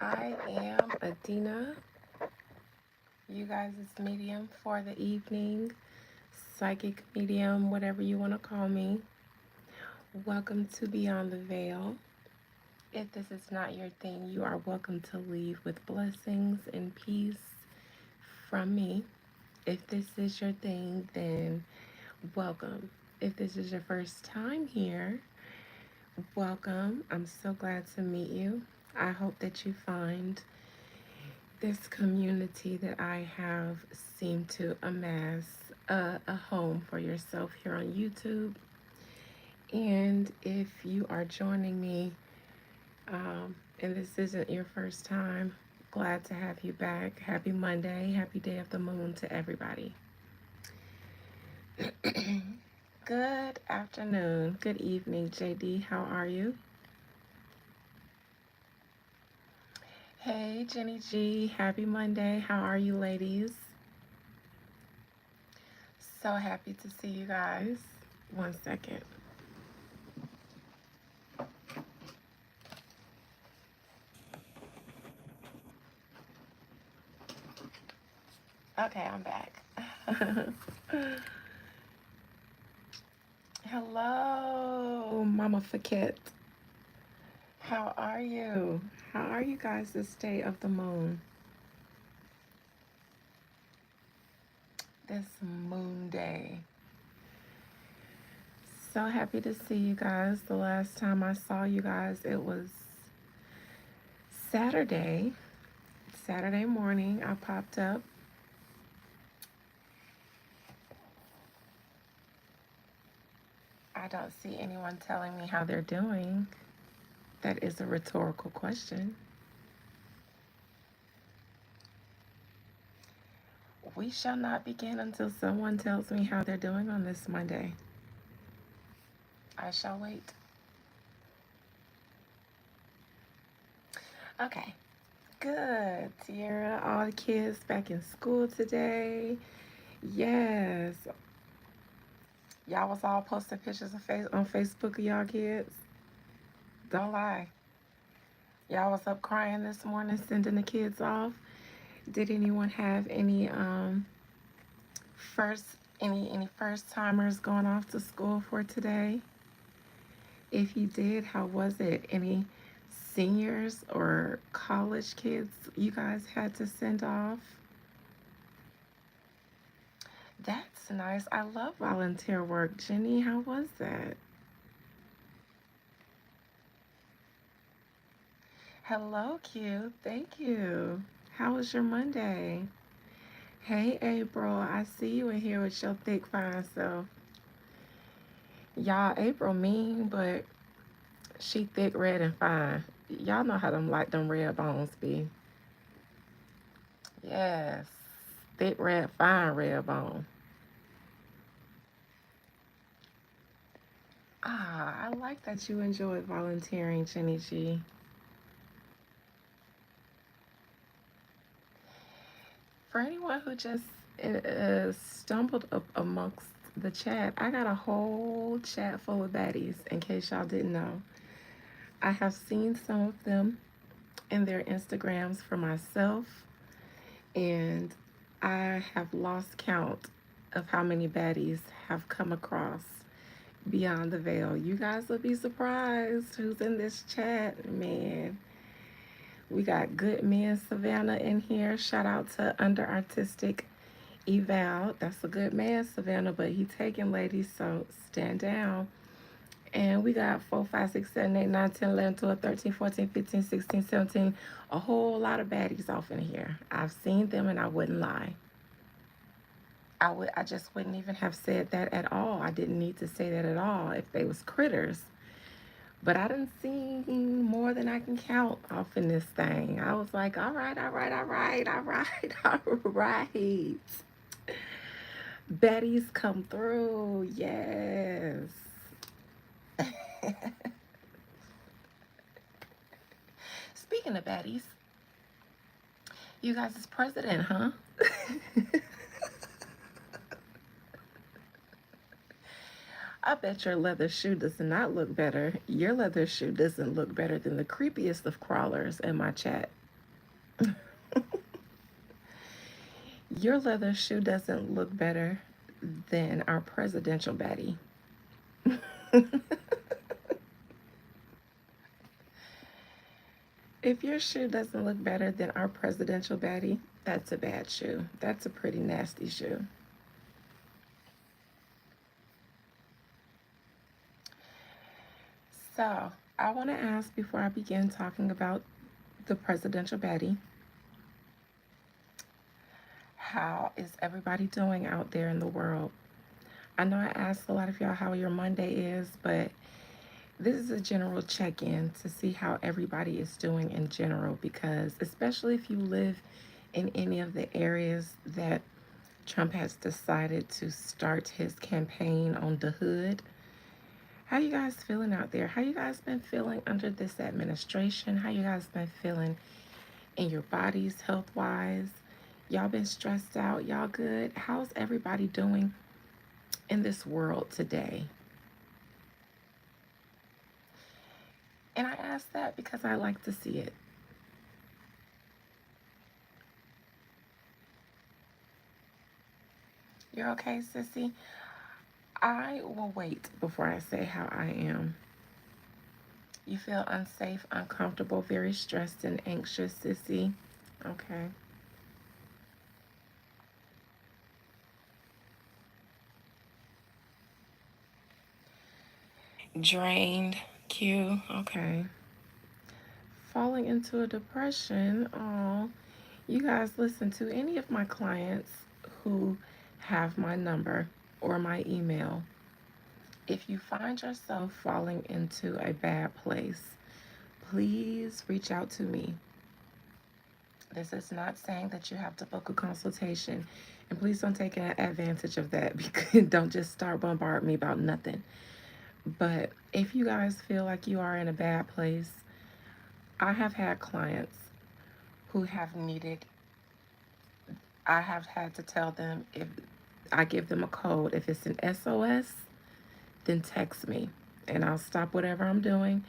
I am Adina, you guys' medium for the evening, psychic medium, whatever you want to call me. Welcome to Beyond the Veil. If this is not your thing, you are welcome to leave with blessings and peace from me. If this is your thing, then welcome. If this is your first time here, welcome. I'm so glad to meet you. I hope that you find this community that I have seemed to amass a home for yourself here on YouTube. And if you are joining me and this isn't your first time, glad to have you back. Happy Monday, happy day of the moon to everybody. Good afternoon, good evening, JD. How are you? Hey, Jenny G. Happy Monday. How are you, ladies? So happy to see you guys. One second. Okay, I'm back. Hello, Mama Faket. How are you? How are you guys this day of the moon? This moon day. So happy to see you guys. The last time I saw you guys, it was Saturday. Saturday morning, I popped up. I don't see anyone telling me how they're doing. That is a rhetorical question. We shall not begin until someone tells me how they're doing on this Monday. I shall wait. Okay, good. Tierra, all the kids back in school today. Yes. Y'all was all posting pictures on Facebook of y'all kids. Don't lie. Y'all was up crying this morning, sending the kids off. Did anyone have first any first timers going off to school for today? If you did, how was it? Any seniors or college kids you guys had to send off? That's nice. I love volunteer work. Jenny, how was that? Hello, Q. Thank you. How was your Monday? Hey, April. I see you in here with your thick, fine self. Y'all, April mean, but she thick, red, and fine. Y'all know how them red bones be. Yes. Thick, red, fine red bone. Ah, I like that you enjoyed volunteering, Jenny G. For anyone who just stumbled up amongst the chat, I got a whole chat full of baddies, in case y'all didn't know. I have seen some of them in their Instagrams for myself, and I have lost count of how many baddies have come across Beyond the Veil. You guys will be surprised who's in this chat, man. We got Good Man Savannah in here. Shout out to Under Artistic Eval. That's a good man, Savannah, but he taking ladies, so stand down. And we got 4, 5, 6, 7, 8, 9, 10, 11, 12, 13, 14, 15, 16, 17. A whole lot of baddies off in here. I've seen them and I wouldn't lie. I just wouldn't even have said that at all. I didn't need to say that at all if they was critters. But I done seen more than I can count off in this thing. I was like, all right, all right, all right, all right, all right. Betty's come through. Yes. Speaking of baddies, you guys is president, huh? I bet your leather shoe does not look better. Your leather shoe doesn't look better than the creepiest of crawlers in my chat. Your leather shoe doesn't look better than our presidential baddie. If your shoe doesn't look better than our presidential baddie, that's a bad shoe. That's a pretty nasty shoe. So, I want to ask before I begin talking about the presidential baddie, how is everybody doing out there in the world? I know I asked a lot of y'all how your Monday is, but this is a general check in to see how everybody is doing in general, because especially if you live in any of the areas that Trump has decided to start his campaign on the hood. How you guys feeling out there? How you guys been feeling under this administration? How you guys been feeling in your bodies, health wise? Y'all been stressed out? Y'all good? How's everybody doing in this world today? And I ask that because I like to see it. You're okay, sissy? I will wait before I say how I am. You feel unsafe, uncomfortable, very stressed and anxious, sissy? Okay. Drained, Q. Okay. Falling into a depression. Oh, you guys listen to any of my clients who have my number or my email. If you find yourself falling into a bad place, please reach out to me. This is not saying that you have to book a consultation. And please don't take advantage of that because don't just start bombarding me about nothing. But if you guys feel like you are in a bad place, I have had clients who have needed, I have had to tell them, if I give them a code, if it's an SOS, then text me and I'll stop whatever I'm doing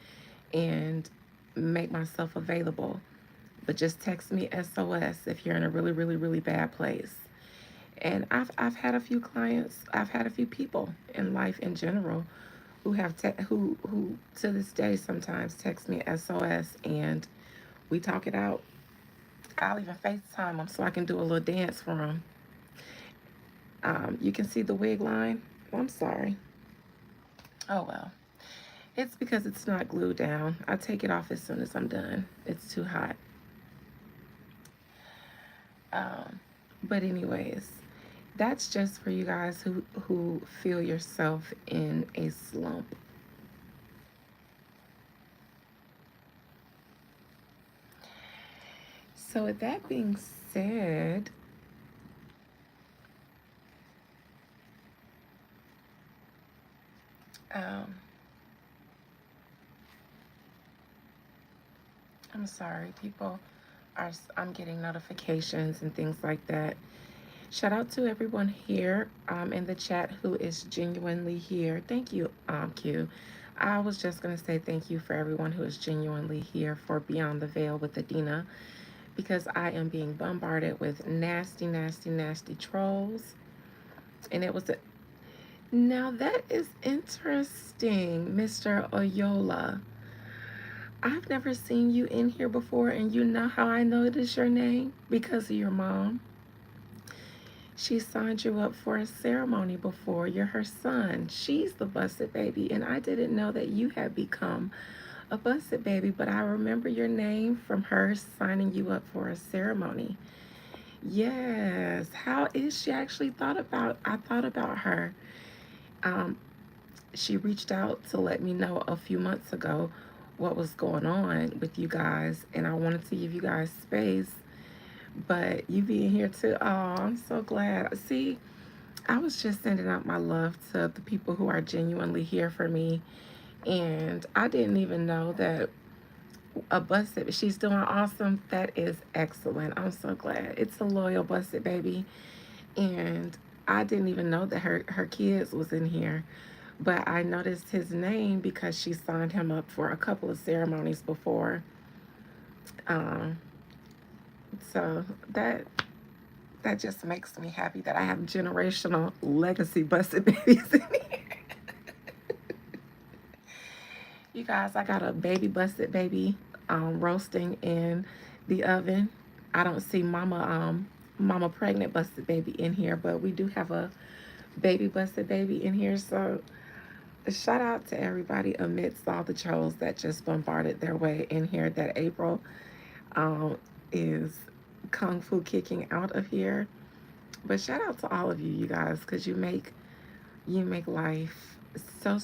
and make myself available. But just text me SOS if you're in a really, really, really bad place. And I've had a few clients, I've had a few people in life in general who have who to this day sometimes text me SOS and we talk it out. I'll even FaceTime them so I can do a little dance for them. You can see the wig line. I'm sorry. Oh well. It's because it's not glued down. I take it off as soon as I'm done. It's too hot. Um, but anyways, that's just for you guys who feel yourself in a slump. So with that being said, um, I'm sorry, people are. I'm getting notifications and things like that. Shout out to everyone here in the chat who is genuinely here. Thank you, Q. I was just going to say thank you for everyone who is genuinely here for Beyond the Veil with Adina, because I am being bombarded with nasty, nasty, nasty trolls. And it was a. Now that is interesting, Mr. Oyola. I've never seen you in here before, and you know how I know it is your name? Because of your mom. She signed you up for a ceremony before. You're her son. She's the busted baby. And I didn't know that you had become a busted baby, but I remember your name from her signing you up for a ceremony. Yes. How is she actually thought about? I thought about her. Um, she reached out to let me know a few months ago what was going on with you guys, and I wanted to give you guys space. But you being here too, oh, I'm so glad. See, I was just sending out my love to the people who are genuinely here for me. And I didn't even know that a busted, she's doing awesome. That is excellent. I'm so glad. It's a loyal busted baby. And I didn't even know that her kids was in here. But I noticed his name because she signed him up for a couple of ceremonies before. Um, So that just makes me happy that I have generational legacy busted babies in here. You guys, I got a baby busted baby roasting in the oven. I don't see mama pregnant busted baby in here, but we do have a baby busted baby in here. So shout out to everybody amidst all the trolls that just bombarded their way in here that April um, is kung fu kicking out of here. But shout out to all of you, you guys, because you make life so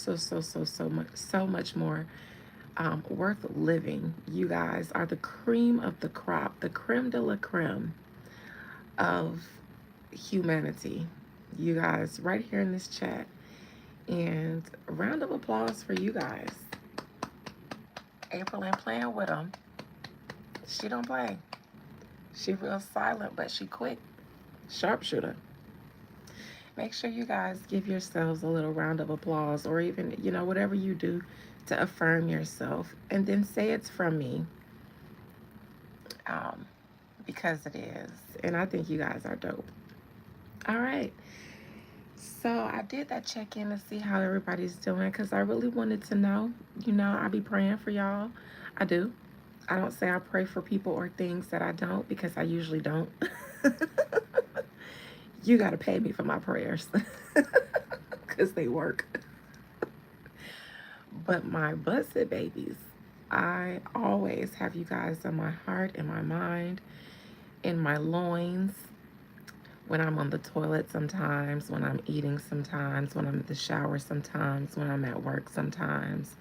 much more worth living. You guys are the cream of the crop, the creme de la creme of humanity. You guys, right here in this chat. And a round of applause for you guys. April ain't playing with them. She don't play. She real silent, but she quick. Sharpshooter. Make sure you guys give yourselves a little round of applause, or even, whatever you do to affirm yourself. And then say it's from me. Um, because it is. And I think you guys are dope. All right. So I did that check-in to see how everybody's doing because I really wanted to know. I be praying for y'all. I do. I don't say I pray for people or things that I don't because I usually don't. You got to pay me for my prayers because they work. But my busted babies, I always have you guys in my heart, in my mind, in my loins, when I'm on the toilet sometimes, when I'm eating sometimes, when I'm in the shower sometimes, when I'm at work sometimes.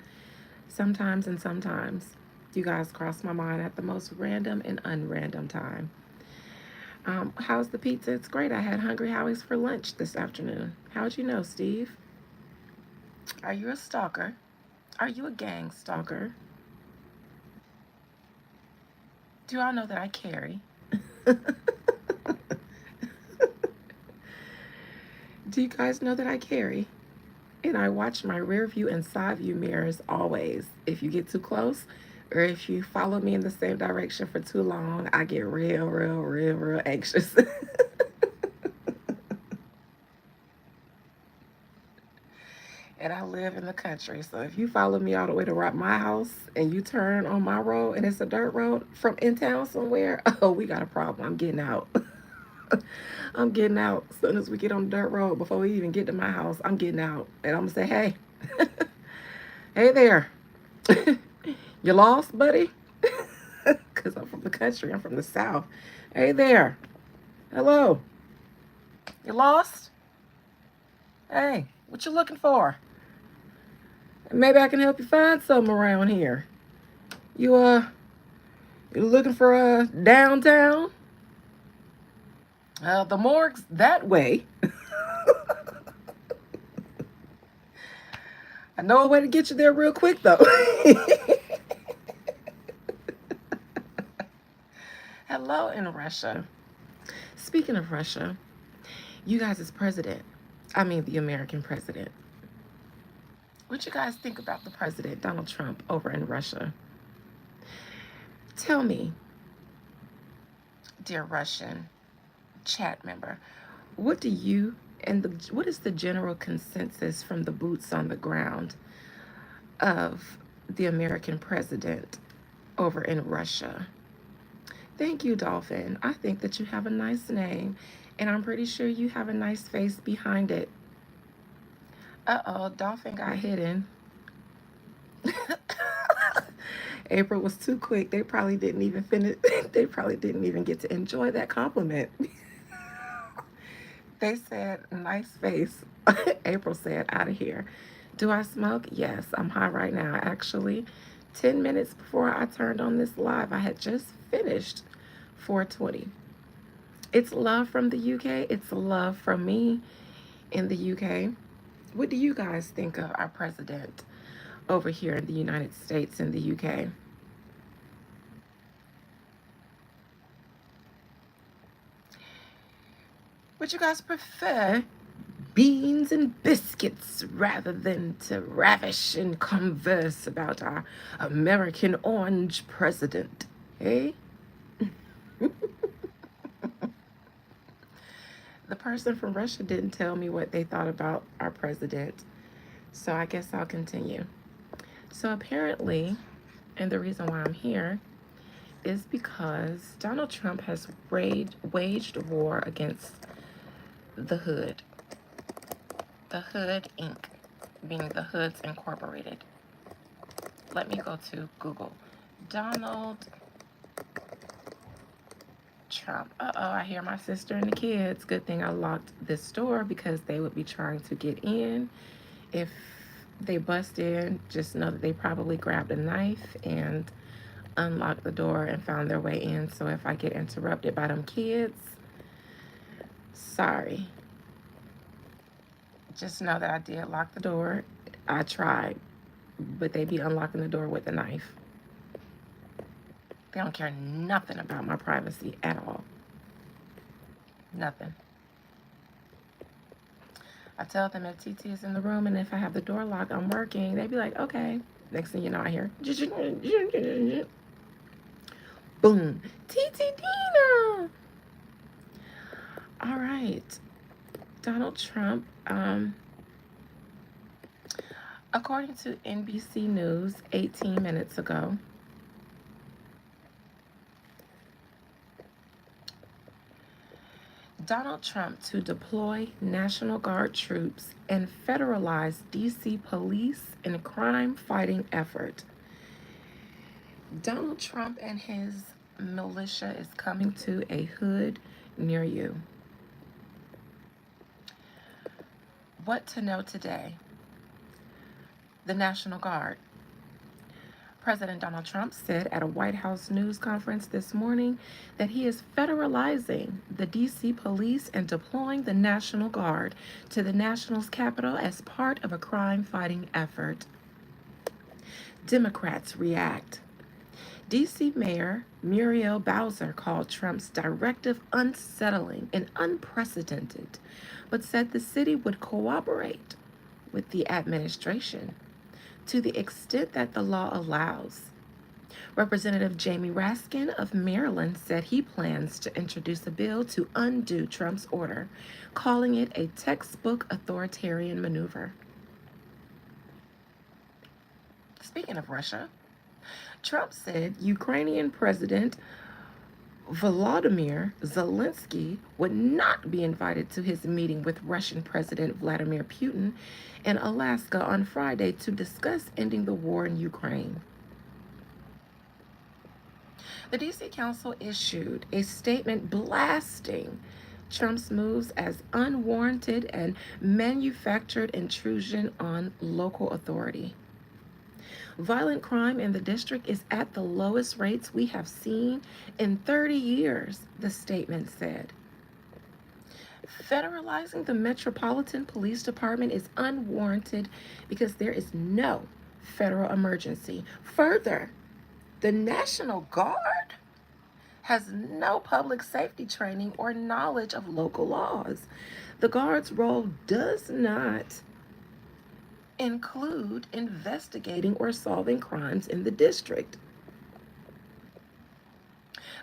Sometimes and sometimes. You guys cross my mind at the most random and unrandom time. How's the pizza? It's great. I had Hungry Howie's for lunch this afternoon. How'd you know, Steve? Are you a stalker? Are you a gang stalker? Do y'all know that I carry? Do you guys know that I carry? And I watch my rear view and side view mirrors always. If you get too close or if you follow me in the same direction for too long, I get real anxious. And I live in the country. So if you follow me all the way to my house and you turn on my road and it's a dirt road from in town somewhere, oh, we got a problem. I'm getting out. I'm getting out. As soon as we get on the dirt road, before we even get to my house, I'm getting out. And I'm going to say, hey, hey there. You lost, buddy? Because I'm from the country. I'm from the South. Hey there. Hello. You lost? Hey, what you looking for? Maybe I can help you find something around here. You looking for downtown? The morgue's that way. I know a way to get you there real quick, though. Hello in Russia. Speaking of Russia, you guys is president. I mean, the American president. What you guys think about the president, Donald Trump, over in Russia? Tell me, dear Russian chat member, what do you what is the general consensus from the boots on the ground of the American president over in Russia? Thank you, Dolphin. I think that you have a nice name, and I'm pretty sure you have a nice face behind it. Uh-oh, Dolphin got hidden. April was too quick. They probably didn't even finish. They probably didn't even get to enjoy that compliment. They said, nice face. April said, out of here. Do I smoke? Yes, I'm high right now. Actually, 10 minutes before I turned on this live, I had just finished 420. It's love from the UK. It's love from me in the UK. What do you guys think of our president over here in the United States and the UK? Would you guys prefer beans and biscuits rather than to ravish and converse about our American orange president? Eh? The person from Russia didn't tell me what they thought about our president, so I guess I'll continue. So apparently, and the reason why I'm here is because Donald Trump has waged war against the Hood. The Hood Inc., meaning the Hoods Incorporated. Let me go to Google. Donald Trump. Uh-oh, I hear my sister and the kids. Good thing I locked this door because they would be trying to get in. If they bust in, just know that they probably grabbed a knife and unlocked the door and found their way in. So if I get interrupted by them kids, sorry. Just know that I did lock the door. I tried, but they be unlocking the door with a knife. They don't care nothing about my privacy at all. Nothing. I tell them if TT is in the room and if I have the door locked, I'm working. They be like, okay. Next thing you know, I hear, boom, TT Dina. All right. Donald Trump, according to NBC News 18 minutes ago, Donald Trump to deploy National Guard troops and federalize D.C. police in crime-fighting effort. Donald Trump and his militia is coming to a hood near you. What to know today? The National Guard. President Donald Trump said at a White House news conference this morning that he is federalizing the D.C. police and deploying the National Guard to the nation's capital as part of a crime-fighting effort. Democrats react. D.C. Mayor Muriel Bowser called Trump's directive unsettling and unprecedented, but said the city would cooperate with the administration to the extent that the law allows. Representative Jamie Raskin of Maryland said he plans to introduce a bill to undo Trump's order, calling it a textbook authoritarian maneuver. Speaking of Russia, Trump said Ukrainian President Volodymyr Zelensky would not be invited to his meeting with Russian President Vladimir Putin in Alaska on Friday to discuss ending the war in Ukraine. The D.C. Council issued a statement blasting Trump's moves as unwarranted and manufactured intrusion on local authority. Violent crime in the district is at the lowest rates we have seen in 30 years, the statement said. Federalizing the Metropolitan Police Department is unwarranted because there is no federal emergency. Further, the National Guard has no public safety training or knowledge of local laws. The Guard's role does not include investigating or solving crimes in the district.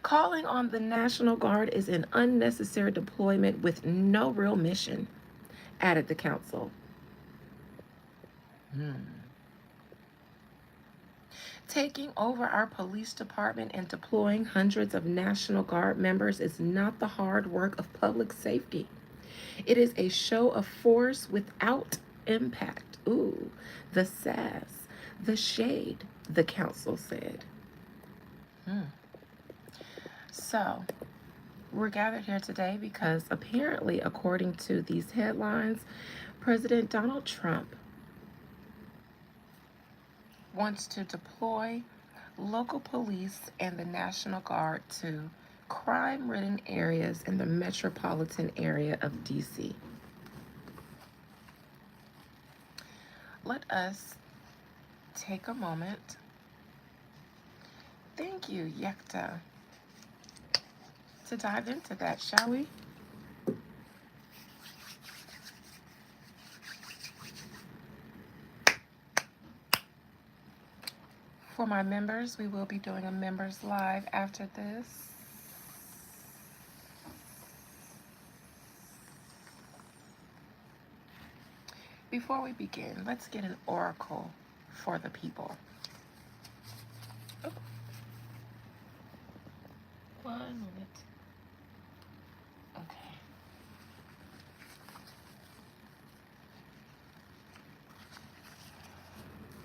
Calling on the National Guard is an unnecessary deployment with no real mission, added the council. Taking over our police department and deploying hundreds of National Guard members is not the hard work of public safety. It is a show of force without impact. Ooh, the sass, the shade, the council said. So, we're gathered here today because apparently, according to these headlines, President Donald Trump wants to deploy local police and the National Guard to crime-ridden areas in the metropolitan area of D.C. Let us take a moment. Thank you, Yekta. To dive into that, shall we? For my members, we will be doing a members live after this. Before we begin, let's get an oracle for the people. Oh, 1 minute. Okay.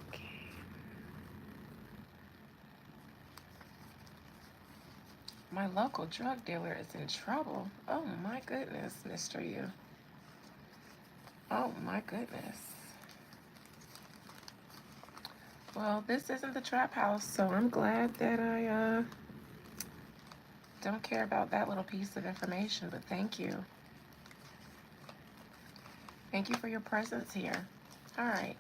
Okay. My local drug dealer is in trouble. Oh my goodness, Mr. You. Oh my goodness. Well, this isn't the trap house, so I'm glad that I don't care about that little piece of information, but thank you. Thank you for your presence here. All right.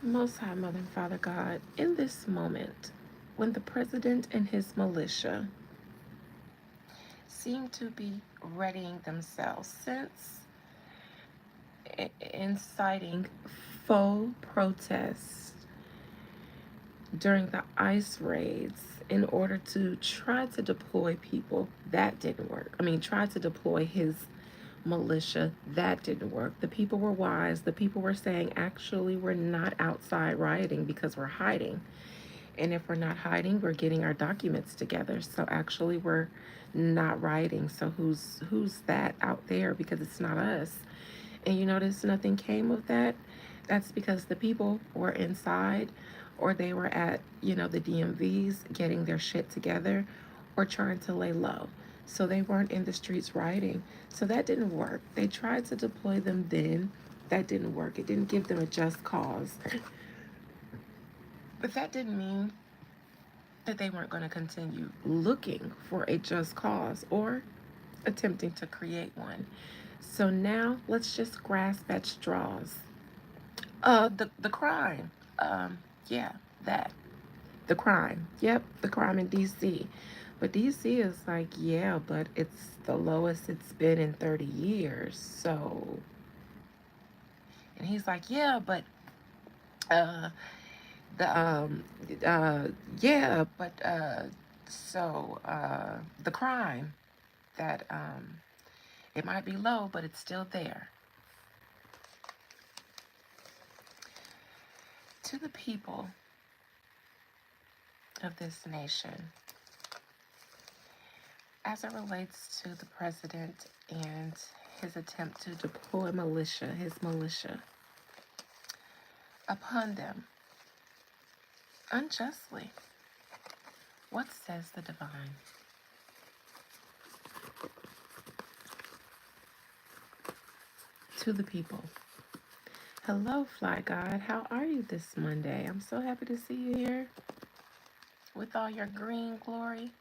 Most High Mother and Father God, in this moment, when the president and his militia seem to be readying themselves since inciting faux protests during the ICE raids in order to try to deploy people, that didn't work. I mean, try to deploy his militia, that didn't work. The people were wise. The people were saying, actually, we're not outside rioting because we're hiding. And if we're not hiding, we're getting our documents together. So actually, we're not rioting. So who's that out there? Because it's not us. And you notice nothing came of that. That's because the people were inside, or they were at, the DMVs getting their shit together, or trying to lay low. So they weren't in the streets rioting. So that didn't work. They tried to deploy them then. That didn't work. It didn't give them a just cause. But that didn't mean that they weren't going to continue looking for a just cause or attempting to create one. So now let's just grasp at straws. The crime. Yeah, that. The crime. Yep, the crime in DC. But DC is like, yeah, but it's the lowest it's been in 30 years. So, and he's like, yeah, but uh the yeah, but the crime that it might be low, but it's still there. To the people of this nation, as it relates to the president and his attempt to deploy his militia upon them unjustly, what says the divine? To the people. Hello, Fly God. How are you this Monday? I'm so happy to see you here with all your green glory.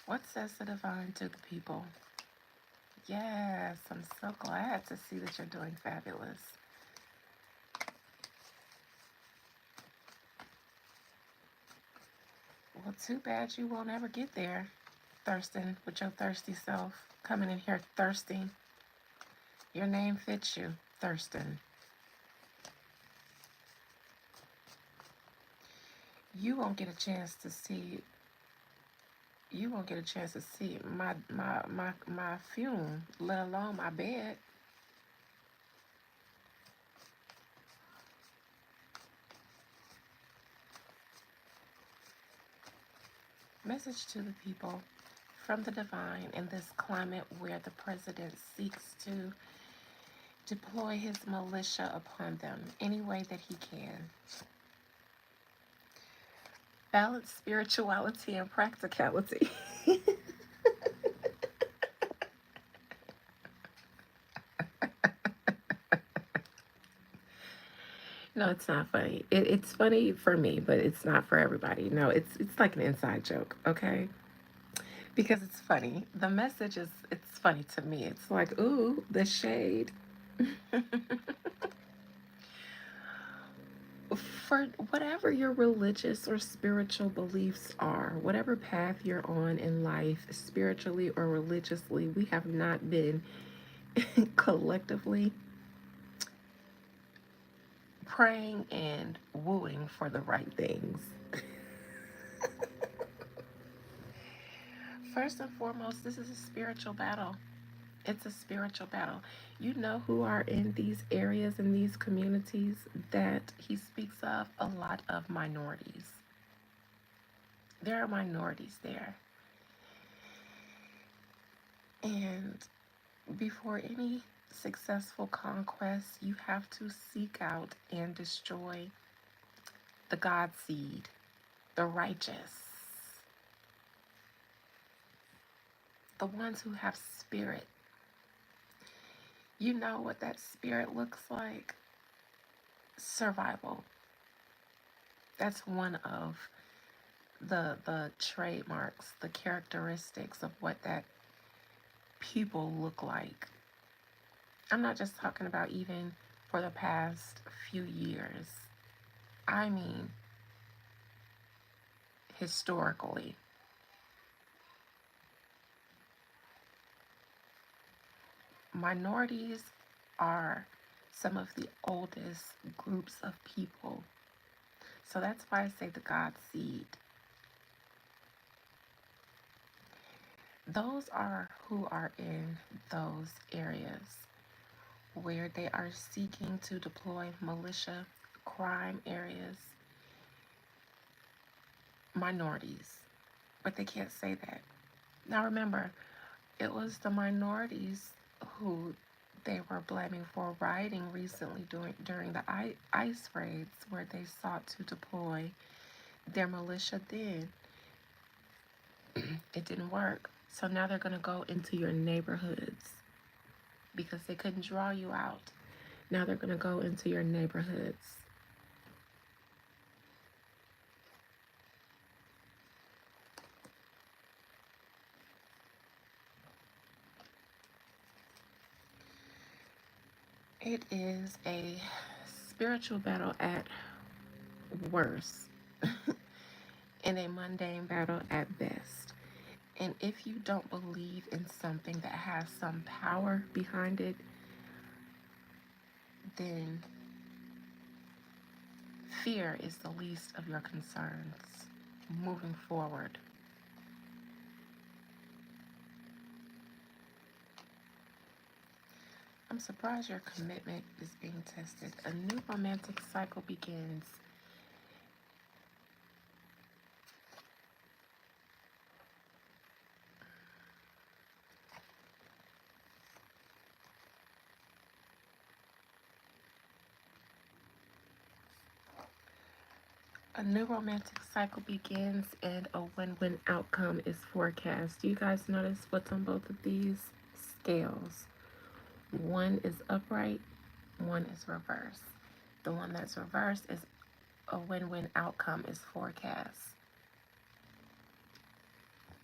What says the divine to the people? Yes, I'm so glad to see that you're doing fabulous. Well, too bad you won't ever get there, thirsting with your thirsty self, coming in here thirsting. Your name fits you, thirsting. You won't get a chance to see. You won't get a chance to see my fume, let alone my bed. Message to the people from the divine in this climate where the president seeks to deploy his militia upon them any way that he can. Balance spirituality and practicality. No, it's not funny. It's funny for me, but it's not for everybody. No, it's like an inside joke, okay? Because it's funny. The message is it's funny to me. It's like, ooh, the shade. For whatever your religious or spiritual beliefs are, whatever path you're on in life, spiritually or religiously, we have not been collectively praying and wooing for the right things. First and foremost, this is a spiritual battle. It's a spiritual battle. You know who are in these areas, in these communities that he speaks of? A lot of minorities. There are minorities there. And before any successful conquest, you have to seek out and destroy the God seed, the righteous, the ones who have spirit. You know what that spirit looks like? Survival. That's one of the trademarks, the characteristics of what that people look like. I'm not just talking about even for the past few years. I mean, historically. Minorities are some of the oldest groups of people. So that's why I say the God seed. Those are who are in those areas where they are seeking to deploy militia, crime areas, minorities. But they can't say that. Now remember, it was the minorities who they were blaming for rioting recently during the ICE raids where they sought to deploy their militia then. It didn't work. So now they're going to go into your neighborhoods because they couldn't draw you out. Now they're going to go into your neighborhoods. It is a spiritual battle at worst and a mundane battle at best. And if you don't believe in something that has some power behind it, then fear is the least of your concerns moving forward. I'm surprised your commitment is being tested. A new romantic cycle begins. A new romantic cycle begins and a win-win outcome is forecast. Do you guys notice what's on both of these scales? One is upright, one is reverse. The one that's reversed is a win-win outcome is forecast.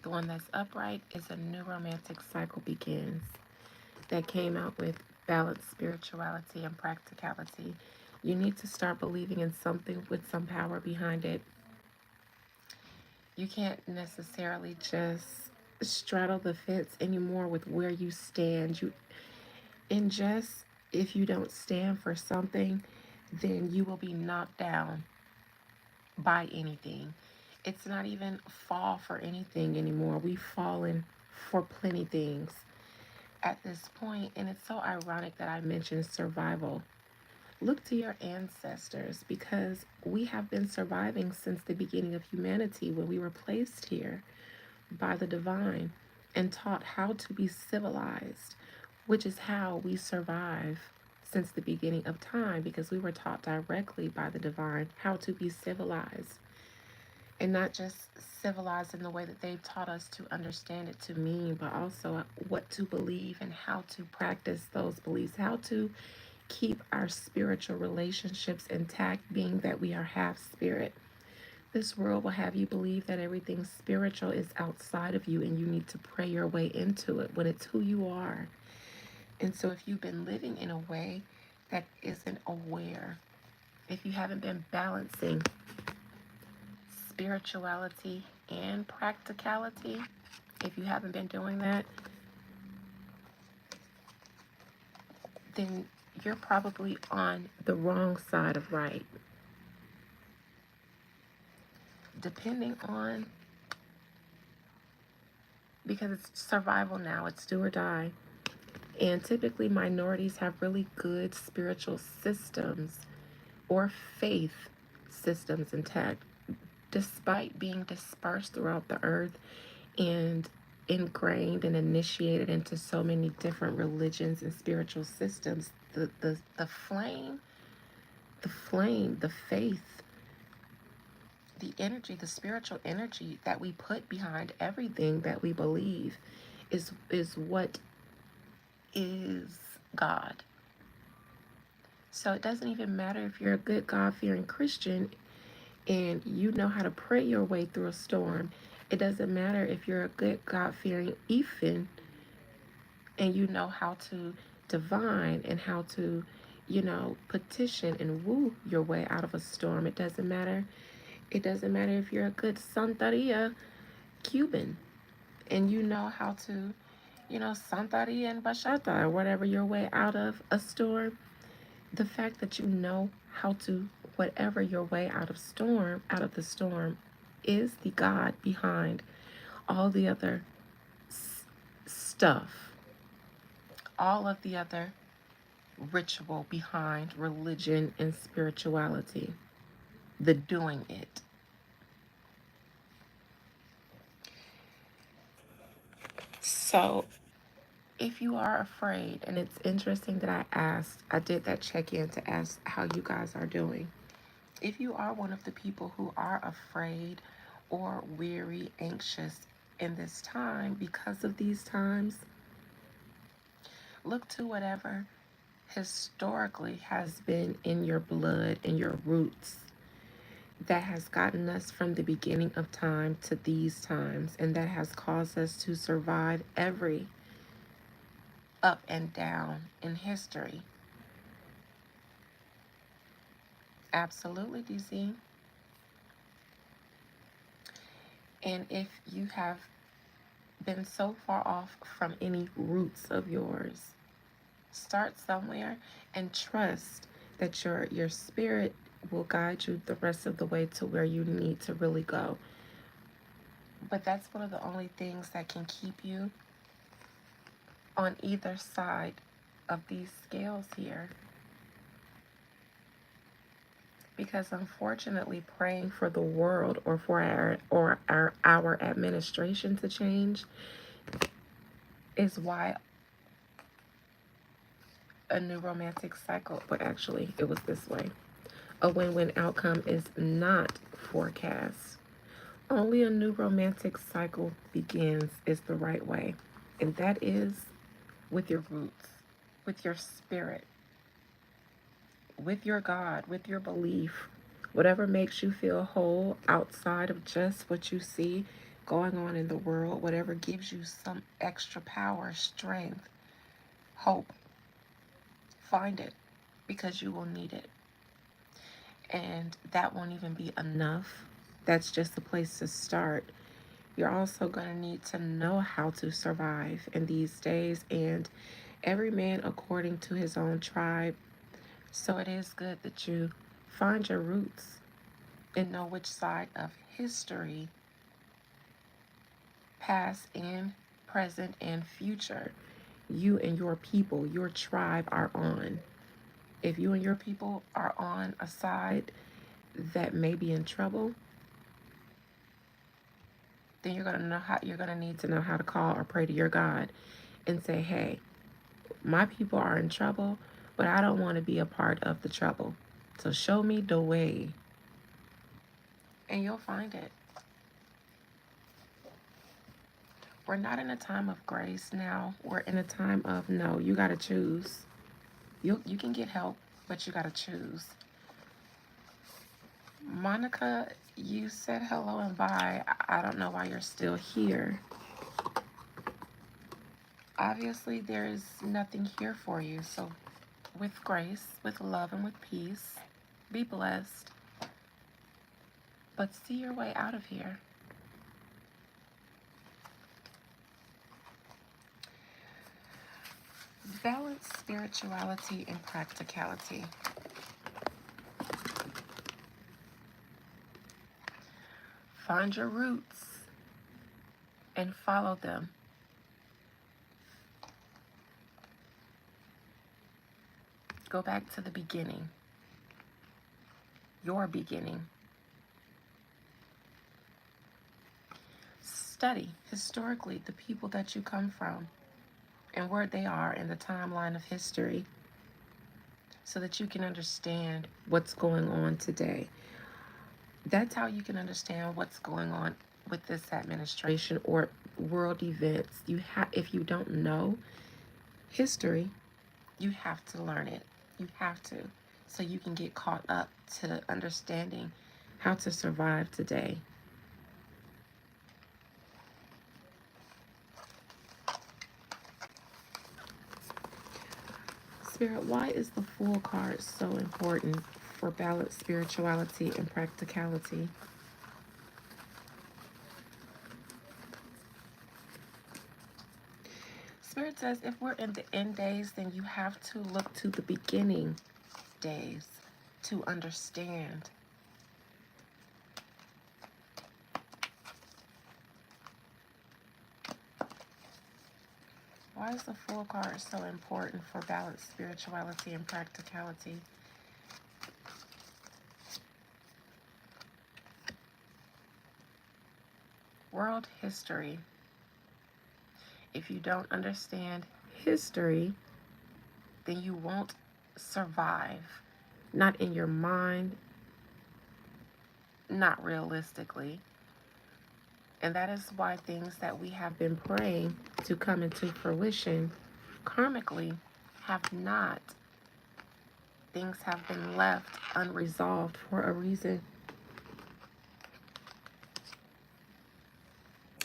The one that's upright is a new romantic cycle begins. That came out with balanced spirituality and practicality. You need to start believing in something with some power behind it. You can't necessarily just straddle the fence anymore with where you stand. If you don't stand for something, then you will be knocked down by anything. It's not even fall for anything anymore. We've fallen for plenty things at this point, and it's so ironic that I mentioned survival. Look to your ancestors because we have been surviving since the beginning of humanity when we were placed here by the divine and taught how to be civilized, which is how we survive since the beginning of time because we were taught directly by the divine how to be civilized. And not just civilized in the way that they've taught us to understand it to mean, but also what to believe and how to practice those beliefs, how to keep our spiritual relationships intact, being that we are half spirit. This world will have you believe that everything spiritual is outside of you and you need to pray your way into it when it's who you are. And so if you've been living in a way that isn't aware, if you haven't been balancing spirituality and practicality, if you haven't been doing that, then you're probably on the wrong side of right. Depending on because it's survival now. It's do or die. And typically minorities have really good spiritual systems or faith systems intact, despite being dispersed throughout the earth and ingrained and initiated into so many different religions and spiritual systems. The flame, the faith, the energy, the spiritual energy that we put behind everything that we believe is what is God. So it doesn't even matter if you're a good God-fearing Christian and you know how to pray your way through a storm. It doesn't matter if you're a good God-fearing Ethan and you know how to divine and how to, petition and woo your way out of a storm. It doesn't matter. It doesn't matter if you're a good Santeria Cuban and you know how to, Santeria and Bachata or whatever your way out of a storm. The fact that you know how to whatever your way out of the storm is the God behind all the other stuff, all of the other ritual behind religion and spirituality, the doing it. So if you are afraid, and it's interesting that I did that check-in to ask how you guys are doing. If you are one of the people who are afraid or weary, anxious in this time because of these times, look to whatever historically has been in your blood and your roots that has gotten us from the beginning of time to these times, and that has caused us to survive every up and down in history. Absolutely, DC. And if you have been so far off from any roots of yours, start somewhere and trust that your spirit will guide you the rest of the way to where you need to really go. But that's one of the only things that can keep you on either side of these scales here. Because unfortunately, praying for the world or for our administration to change is why a new romantic cycle, but actually it was this way. A win-win outcome is not forecast. Only a new romantic cycle begins is the right way. And that is with your roots, with your spirit, with your God, with your belief. Whatever makes you feel whole outside of just what you see going on in the world, whatever gives you some extra power, strength, hope, find it, because you will need it. And that won't even be enough. That's just a place to start. You're also going to need to know how to survive in these days, and every man according to his own tribe. So it is good that you find your roots and know which side of history, past and present and future, you and your people, your tribe are on. If you and your people are on a side that may be in trouble, then you're gonna need to know how to call or pray to your God and say, hey, my people are in trouble, but I don't want to be a part of the trouble. So show me the way. And you'll find it. We're not in a time of grace now. We're in a time of no, you gotta choose. You can get help, but you gotta choose. Monica, you said hello and bye. I don't know why you're still here. Obviously, there is nothing here for you. So with grace, with love, and with peace, be blessed. But see your way out of here. Balance spirituality and practicality. Find your roots and follow them. Go back to the beginning, your beginning. Study historically the people that you come from and where they are in the timeline of history so that you can understand what's going on today. That's how you can understand what's going on with this administration or world events. If you don't know history, you have to learn it. You have to, so you can get caught up to understanding how to survive today. Spirit, why is the Fool card so important for balanced spirituality and practicality? Spirit says if we're in the end days, then you have to look to the beginning days to understand. Why is the Fool card so important for balanced spirituality and practicality? World history. If you don't understand history, then you won't survive. Not in your mind, not realistically. And that is why things that we have been praying to come into fruition karmically have not. Things have been left unresolved for a reason.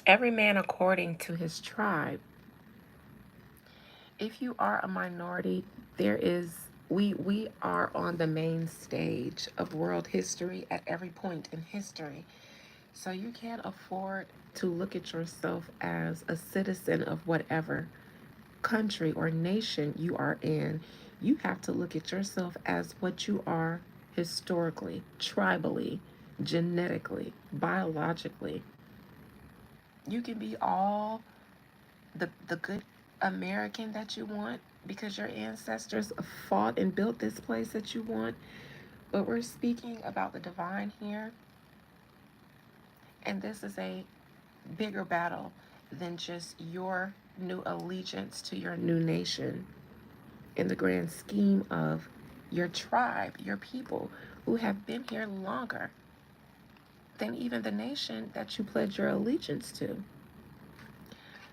Every man according to his tribe. If you are a minority, we are on the main stage of world history at every point in history. So you can't afford to look at yourself as a citizen of whatever country or nation you are in. You have to look at yourself as what you are historically, tribally, genetically, biologically. You can be all the good American that you want because your ancestors fought and built this place that you want. But we're speaking about the divine here. And this is a bigger battle than just your new allegiance to your new nation in the grand scheme of your tribe, your people who have been here longer than even the nation that you pledge your allegiance to.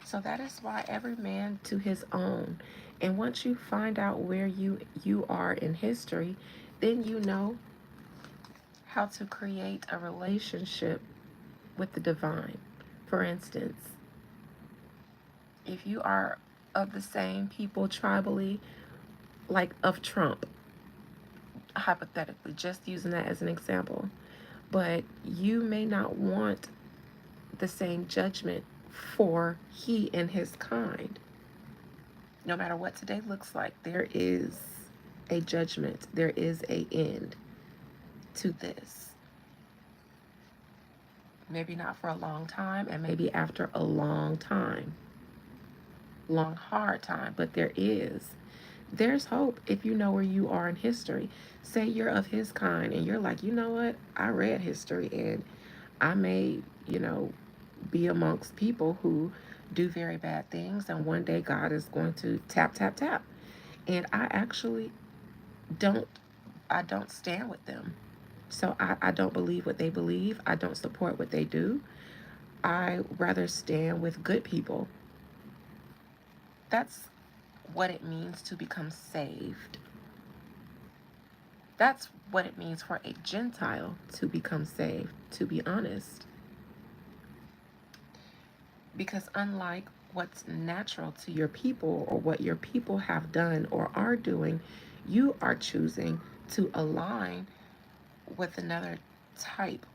So that is why every man to his own. And once you find out where you are in history, then you know how to create a relationship with the divine. For instance, if you are of the same people tribally, like of Trump, hypothetically, just using that as an example, but you may not want the same judgment for he and his kind. No matter what today looks like, there is a judgment, there is an end to this. Maybe not for a long time, and maybe after a long time, long hard time, but there's hope if you know where you are in history. Say you're of his kind and you're like, you know what, I read history and I may, be amongst people who do very bad things, and one day God is going to tap tap tap, and don't I don't stand with them. So I don't believe what they believe. I don't support what they do. I rather stand with good people. That's what it means to become saved. That's what it means for a Gentile to become saved, to be honest. Because unlike what's natural to your people or what your people have done or are doing, you are choosing to align with another type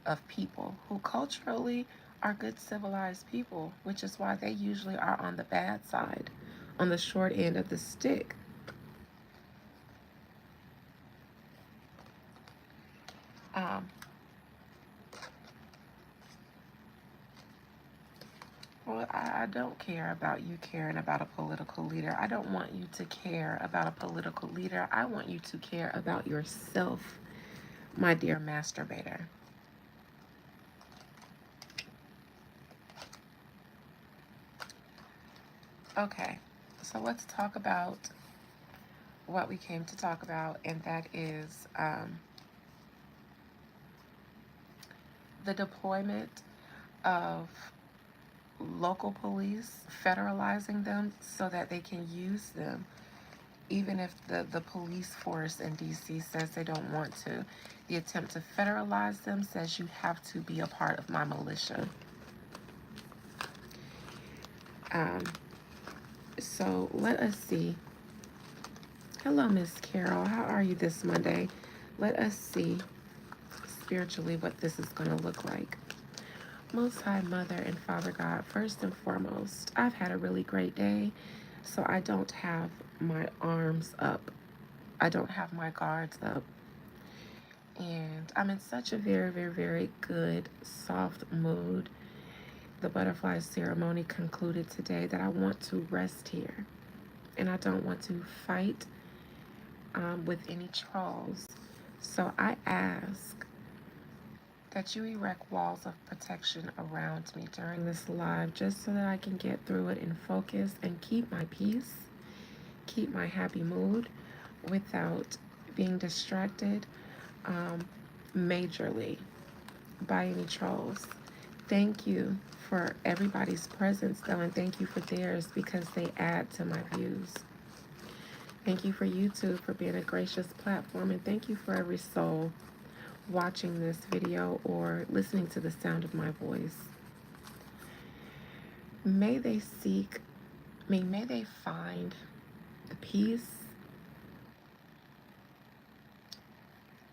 of people who culturally are good civilized people, which is why they usually are on the bad side, on the short end of the stick. Um, Well, I don't care about you caring about a political leader. I don't want you to care about a political leader. I want you to care about yourself, my dear masturbator. Okay, so let's talk about what we came to talk about, and that is the deployment of local police, federalizing them so that they can use them, even if the police force in DC says they don't want to. The attempt to federalize them says you have to be a part of my militia. Um, so let us see. Hello, Miss Carol. How are you this Monday? Let us see spiritually what this is going to look like. Most High Mother and Father God, first and foremost, I've had a really great day, so I don't have my arms up. I don't have my guards up. And I'm in such a very, very, very good, soft mood. The butterfly ceremony concluded today that I want to rest here. And I don't want to fight with any trolls. So I ask that you erect walls of protection around me during this live just so that I can get through it and focus and keep my peace, keep my happy mood without being distracted majorly by any trolls. Thank you for everybody's presence though, and thank you for theirs because they add to my views. Thank you for YouTube for being a gracious platform, and thank you for every soul watching this video or listening to the sound of my voice. May they seek, may they find the peace,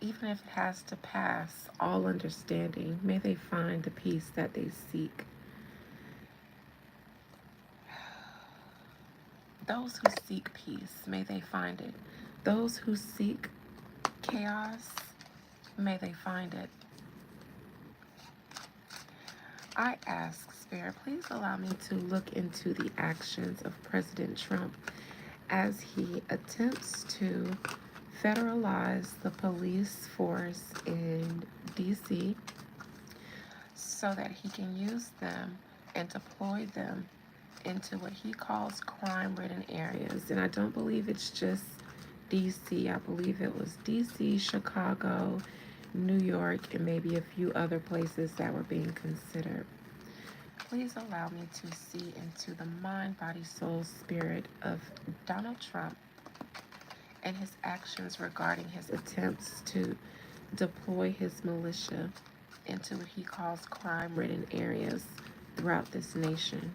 even if it has to pass all understanding. May they find the peace that they seek. Those who seek peace, may they find it. Those who seek chaos, may they find it. I ask, Spirit, please allow me to look into the actions of President Trump as he attempts to federalize the police force in DC so that he can use them and deploy them into what he calls crime-ridden areas. And I don't believe it's just DC. I believe it was DC, Chicago, New York, and maybe a few other places that were being considered. Please allow me to see into the mind, body, soul, spirit of Donald Trump and his actions regarding his attempts to deploy his militia into what he calls crime-ridden areas throughout this nation.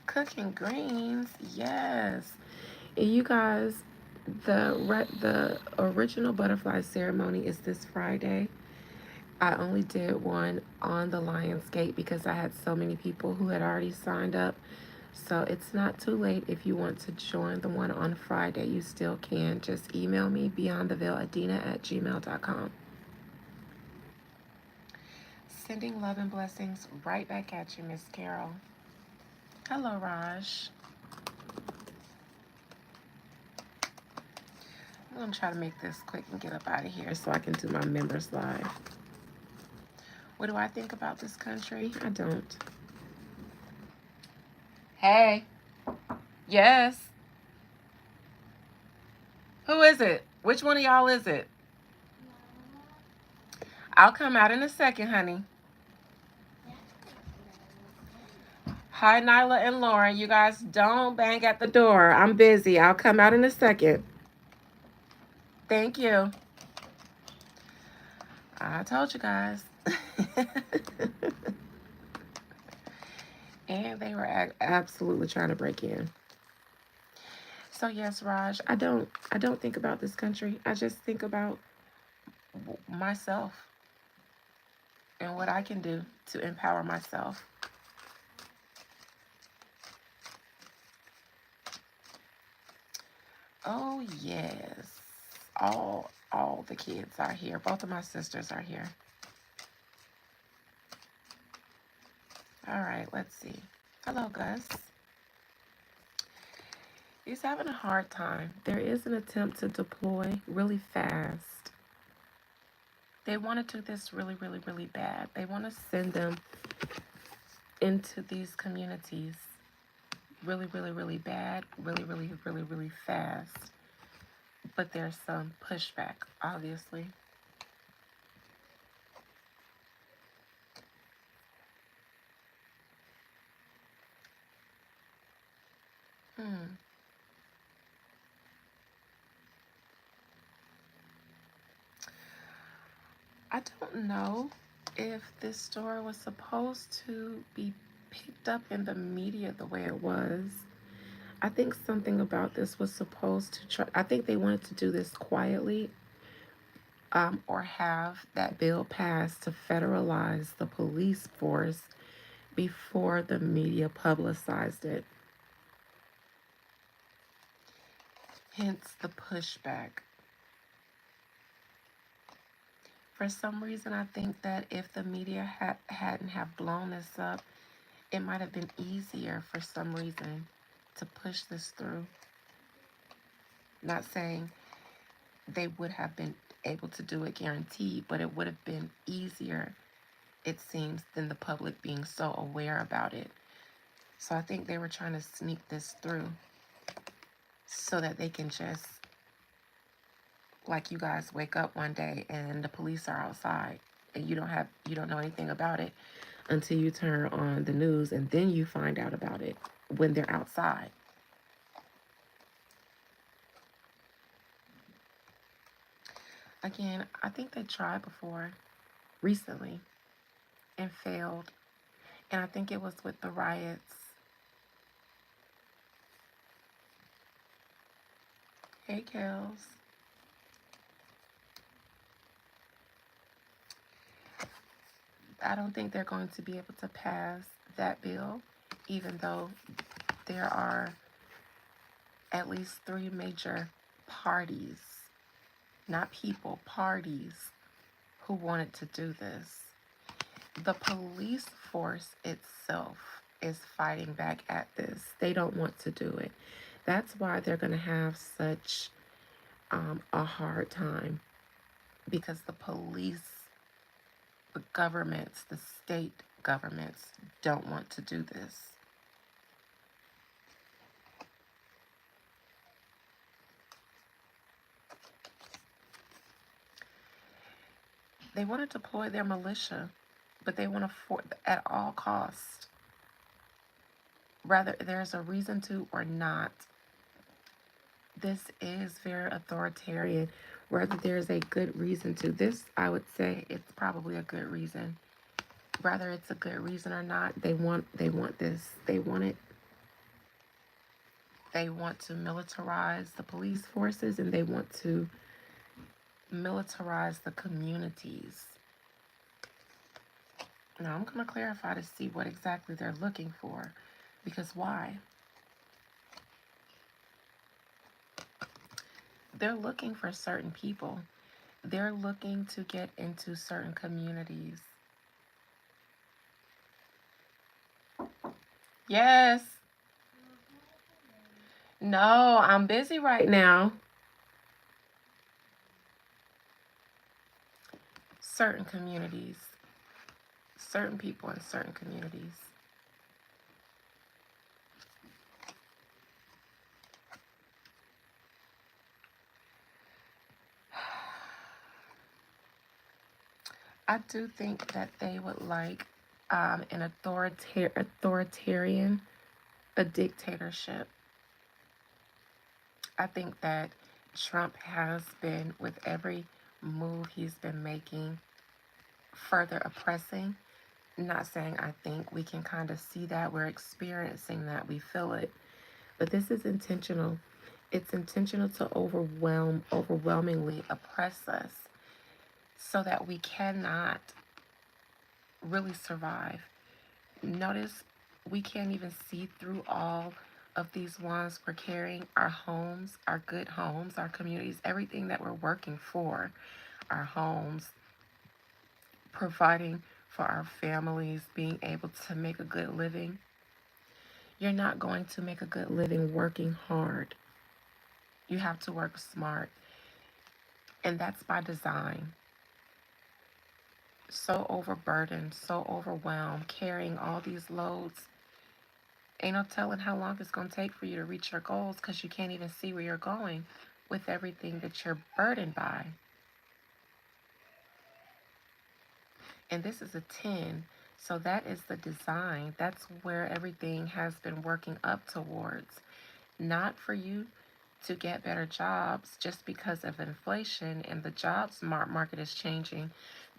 Cooking greens, yes. And you guys, the original butterfly ceremony is this Friday. I only did one on the Lion's Gate because I had so many people who had already signed up. So it's not too late if you want to join the one on Friday. You still can. Just email me, beyondtheveiladina@gmail.com. Sending love and blessings right back at you, Miss Carol. Hello, Raj. I'm going to try to make this quick and get up out of here so I can do my members live. What do I think about this country? I don't. Hey. Yes. Who is it? Which one of y'all is it? I'll come out in a second, honey. Hi, Nyla and Lauren. You guys don't bang at the door. I'm busy. I'll come out in a second. Thank you. I told you guys. And they were absolutely trying to break in. So yes, Raj, I don't think about this country. I just think about myself and what I can do to empower myself. Oh yes. All all the kids are here. Both of my sisters are here. All right, let's see. Hello, Gus. He's having a hard time. There is an attempt to deploy really fast. They want to do this really, really, really bad. They want to send them into these communities really, really, really bad, really, really, really, really fast. But there's some pushback, obviously. I don't know if this story was supposed to be picked up in the media the way it was. I think something about this was supposed to try. I think they wanted to do this quietly, or have that bill passed to federalize the police force before the media publicized it. Hence the pushback. For some reason, I think that if the media hadn't have blown this up, it might have been easier for some reason to push this through. Not saying they would have been able to do it guaranteed, but it would have been easier, it seems, than the public being so aware about it. So I think they were trying to sneak this through so that they can just, like, you guys wake up one day and the police are outside and you don't know anything about it until you turn on the news, and then you find out about it when they're outside. Again, I think they tried before recently and failed. And I think it was with the riots. Hey, Kels. I don't think they're going to be able to pass that bill, even though there are at least 3 major parties, not people, parties, who wanted to do this. The police force itself is fighting back at this. They don't want to do it. That's why they're going to have such a hard time, because the police, the governments, the state governments don't want to do this. They want to deploy their militia, but they want to at all costs. Whether there's a reason to or not, this is very authoritarian. Whether there's a good reason to this, I would say it's probably a good reason. Whether it's a good reason or not, they want this. They want it. They want to militarize the police forces, and they want to militarize the communities. Now, I'm going to clarify to see what exactly they're looking for, because why? They're looking for certain people. They're looking to get into certain communities. Yes. No, I'm busy right now. Certain communities. Certain people in certain communities. I do think that they would like an authoritarian, a dictatorship. I think that Trump has been, with every move he's been making, further oppressing. Not saying I think we can kind of see that. We're experiencing that. We feel it. But this is intentional. It's intentional to overwhelmingly oppress us so that we cannot really survive. Notice we can't even see through all of these ones we're carrying our homes, our good homes, our communities, everything that we're working for, our homes, providing for our families, being able to make a good living. You're not going to make a good living working hard. You have to work smart. And that's by design. So overburdened, so overwhelmed, carrying all these loads. Ain't no telling how long it's going to take for you to reach your goals because you can't even see where you're going with everything that you're burdened by. And this is a 10. So that is the design. That's where everything has been working up towards. Not for you to get better jobs just because of inflation and the jobs market is changing.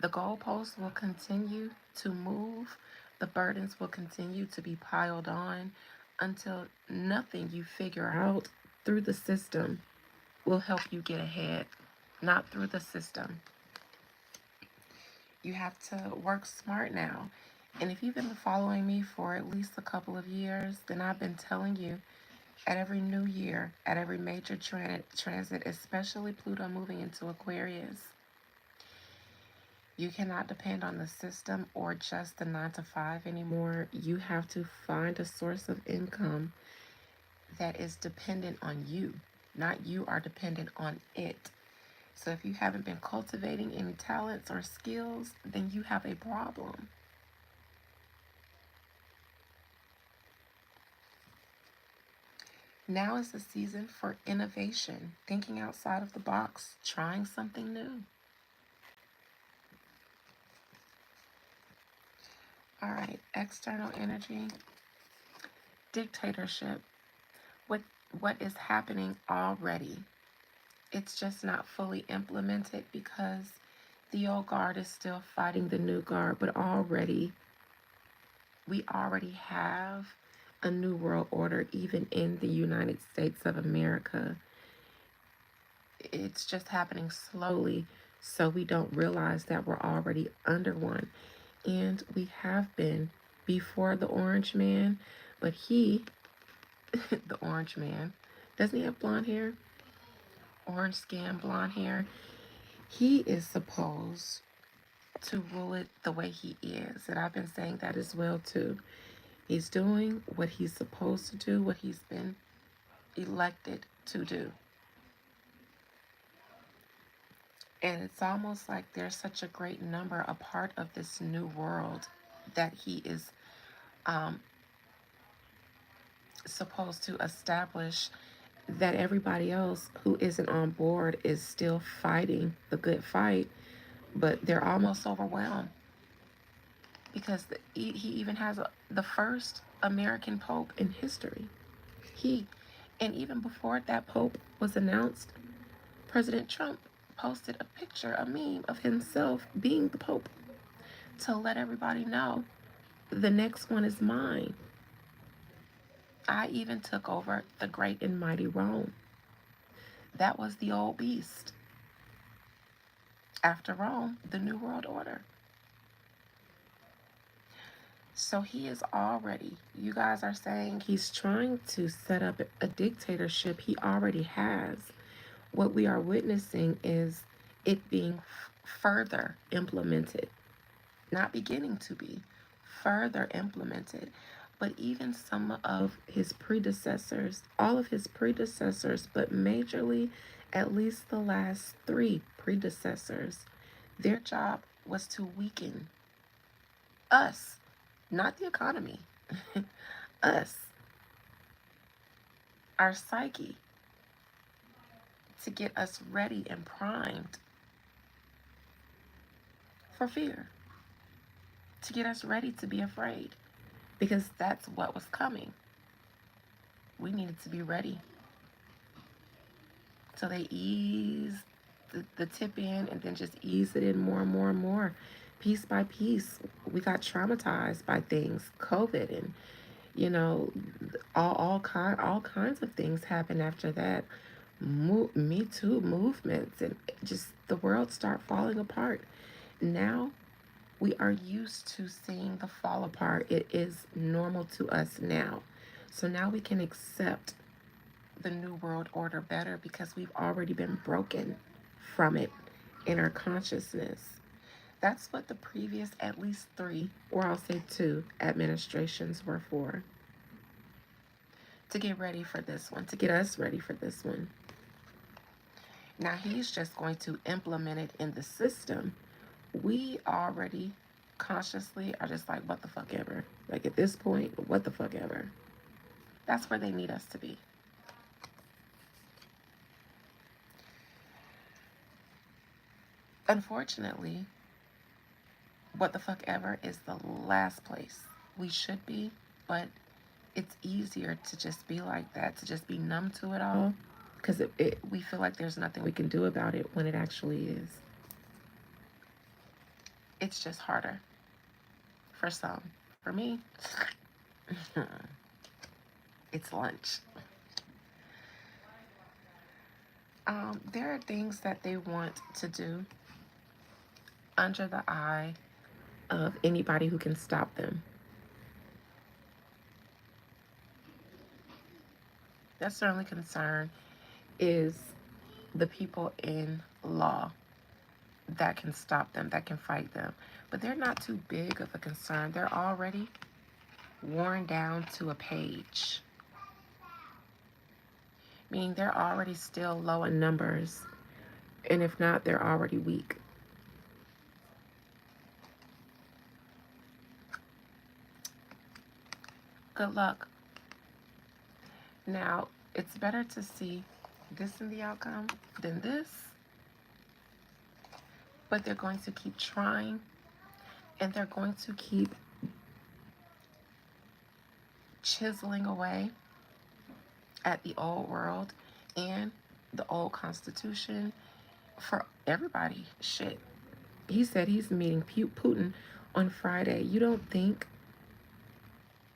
The goalposts will continue to move. The burdens will continue to be piled on until nothing you figure out through the system will help you get ahead. Not through the system. You have to work smart now. And if you've been following me for at least a couple of years, then I've been telling you at every new year, at every major transit, especially Pluto moving into Aquarius, you cannot depend on the system or just the 9 to 5 anymore. You have to find a source of income that is dependent on you, not you are dependent on it. So if you haven't been cultivating any talents or skills, then you have a problem. Now is the season for innovation, thinking outside of the box, trying something new. All right, external energy, dictatorship. What what is happening already? It's just not fully implemented because the old guard is still fighting the new guard, but we already have a new world order even in the United States of America. It's just happening slowly, so we don't realize that we're already under one. And we have been before the orange man, but he, the orange man, doesn't he have blonde hair? Orange skin, blonde hair. He is supposed to rule it the way he is. And I've been saying that as well too. He's doing what he's supposed to do, what he's been elected to do. And it's almost like there's such a great number, a part of this new world that he is supposed to establish, that everybody else who isn't on board is still fighting the good fight, but they're almost overwhelmed because he even has the first American Pope in history. And even before that Pope was announced, President Trump posted a picture, a meme of himself being the Pope to let everybody know the next one is mine. I even took over the great and mighty Rome. That was the old beast. After Rome, the New World Order. So he is already, you guys are saying he's trying to set up a dictatorship. He already has. What we are witnessing is it being further implemented, not beginning to be, further implemented. But even some of his predecessors, all of his predecessors, but majorly at least the last 3 predecessors, their job was to weaken us, not the economy, us, our psyche, to get us ready and primed for fear, to get us ready to be afraid, because that's what was coming. We needed to be ready. So they ease the tip in and then just ease it in more and more and more. Piece by piece, we got traumatized by things, COVID, and you know, all kinds of things happened after that. Me Too movements, and just the world start falling apart. Now we are used to seeing the fall apart. It is normal to us now. So now we can accept the New World Order better because we've already been broken from it in our consciousness. That's what the previous at least 3, or I'll say 2, administrations were for. To get ready for this one, to get us ready for this one. Now he's just going to implement it in the system. We already consciously are just like, what the fuck ever. Like at this point, what the fuck ever. That's where they need us to be. Unfortunately, what the fuck ever is the last place we should be, but it's easier to just be like that, to just be numb to it all, because we feel like there's nothing we can do about it when it actually is. It's just harder for some. For me, it's lunch. There are things that they want to do under the eye of anybody who can stop them. That's their only concern, is the people in law that can stop them, that can fight them. But they're not too big of a concern. They're already worn down to a page. Meaning they're already still low in numbers. And if not, they're already weak. Good luck. Now, it's better to see this in the outcome than this. But they're going to keep trying, and they're going to keep chiseling away at the old world and the old Constitution for everybody. Shit. He said he's meeting Putin on Friday. You don't think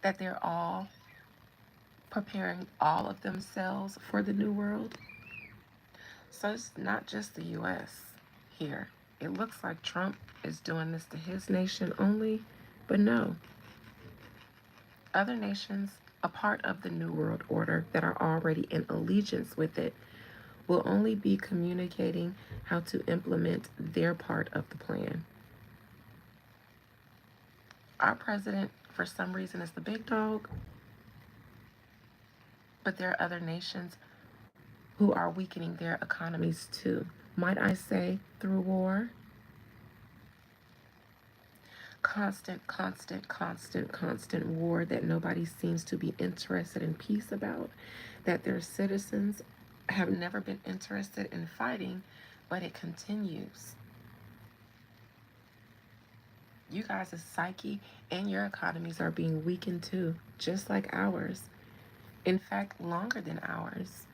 that they're all preparing all of themselves for the new world? So it's not just the U.S. here. It looks like Trump is doing this to his nation only, but no. Other nations, a part of the New World Order that are already in allegiance with it, will only be communicating how to implement their part of the plan. Our president, for some reason, is the big dog, but there are other nations who are weakening their economies too. Might I say, through war? Constant war that nobody seems to be interested in peace about, that their citizens have never been interested in fighting, but it continues. You guys' psyche and your economies are being weakened too, just like ours. In fact, longer than ours.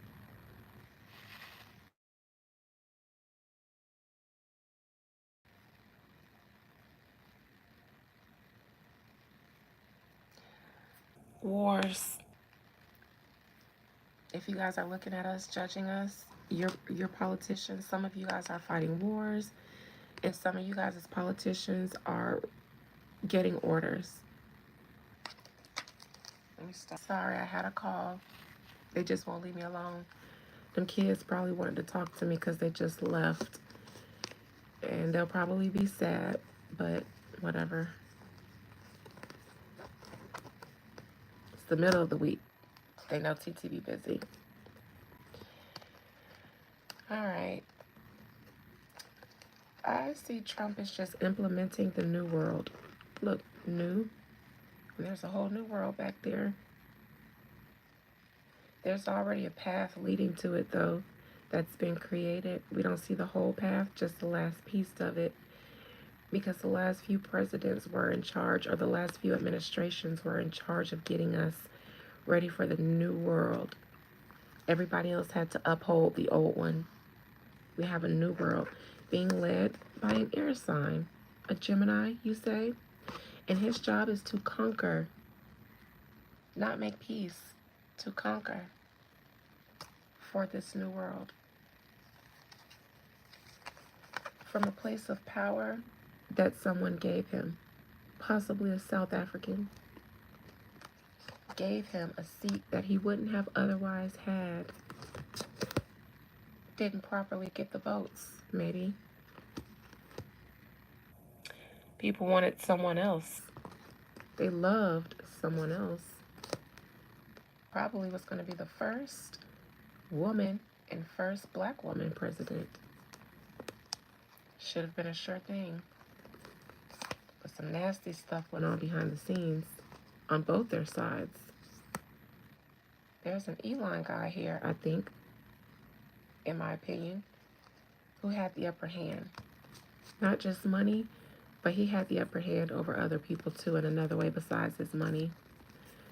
Wars. If you guys are looking at us, judging us, your politicians, some of you guys are fighting wars, and some of you guys as politicians are getting orders. Let me stop. Sorry, I had a call. They just won't leave me alone. Them kids probably wanted to talk to me because they just left. And they'll probably be sad, but whatever. It's the middle of the week. They know TT be busy. All right. I see Trump is just implementing the new world. Look, new. There's a whole new world back there. There's already a path leading to it, though, that's been created. We don't see the whole path, just the last piece of it. Because the last few presidents were in charge, or the last few administrations were in charge of getting us ready for the new world. Everybody else had to uphold the old one. We have a new world being led by an air sign, a Gemini, you say? And his job is to conquer, not make peace, to conquer for this new world. From a place of power that someone gave him, possibly a South African. gave him a seat that he wouldn't have otherwise had. Didn't properly get the votes, maybe. People wanted someone else. They loved someone else. Probably was going to be the first woman and first black woman president. Should have been a sure thing. But some nasty stuff went on behind the scenes on both their sides. There's an Elon guy here, I think, in my opinion, who had the upper hand. Not just money, but he had the upper hand over other people too in another way besides his money.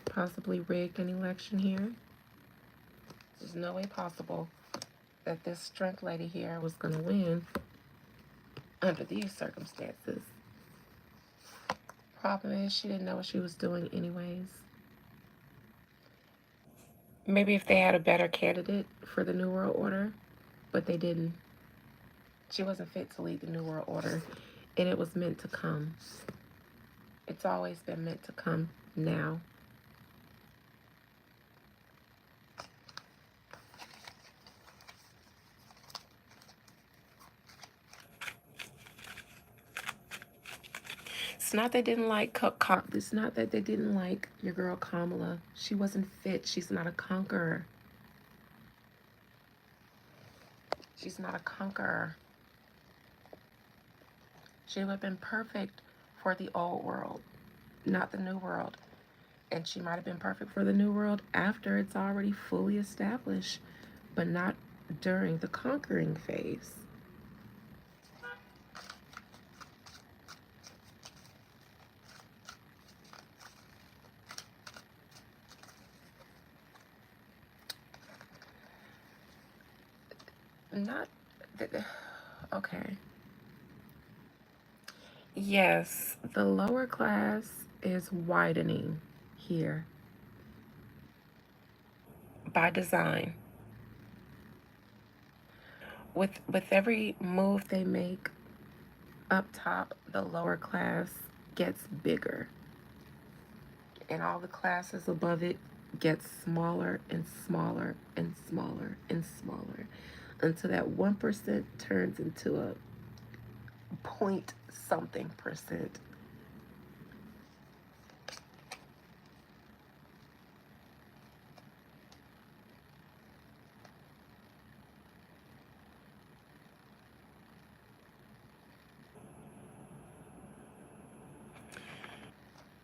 Possibly rigged an election here. There's no way possible that this strength lady here was going to win under these circumstances. Problem is, she didn't know what she was doing anyways. Maybe if they had a better candidate for the New World Order, but they didn't. She wasn't fit to lead the New World Order, and it was meant to come. It's always been meant to come now. It's not that they didn't like it's not that they didn't like your girl Kamala. She wasn't fit. She's not a conqueror. She's not a conqueror. She would have been perfect for the old world, not the new world. And she might have been perfect for the new world after it's already fully established, but not during the conquering phase. Not, okay. Yes, the lower class is widening here by design. With every move they make up top, the lower class gets bigger. And all the classes above it get smaller and smaller and smaller and smaller until that 1% turns into a point something percent.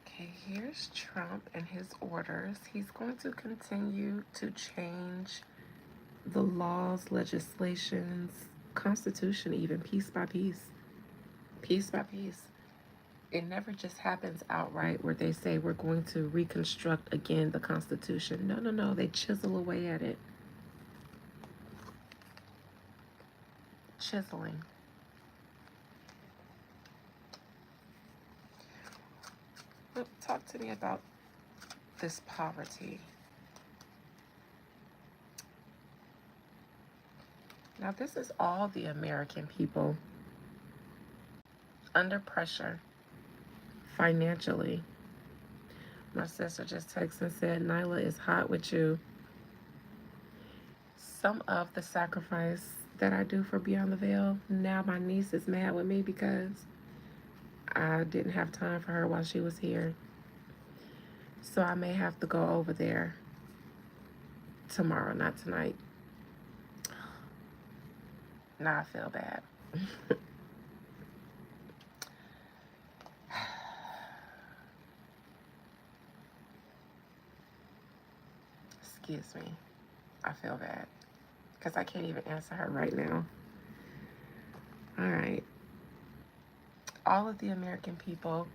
Okay, here's Trump and his orders. He's going to continue to change the laws, legislations, constitution, even piece by piece. Piece by piece. It never just happens outright where they say we're going to reconstruct again the Constitution. No, no, no. They chisel away at it. Chiseling. Look, talk to me about this poverty. Now, this is all the American people under pressure financially. My sister just texted and said, Nyla is hot with you. Some of the sacrifice that I do for Beyond the Veil, now my niece is mad with me because I didn't have time for her while she was here. So I may have to go over there tomorrow, not tonight. Now I feel bad. Excuse me. I feel bad because I can't even answer her right now. All right. All of the American people,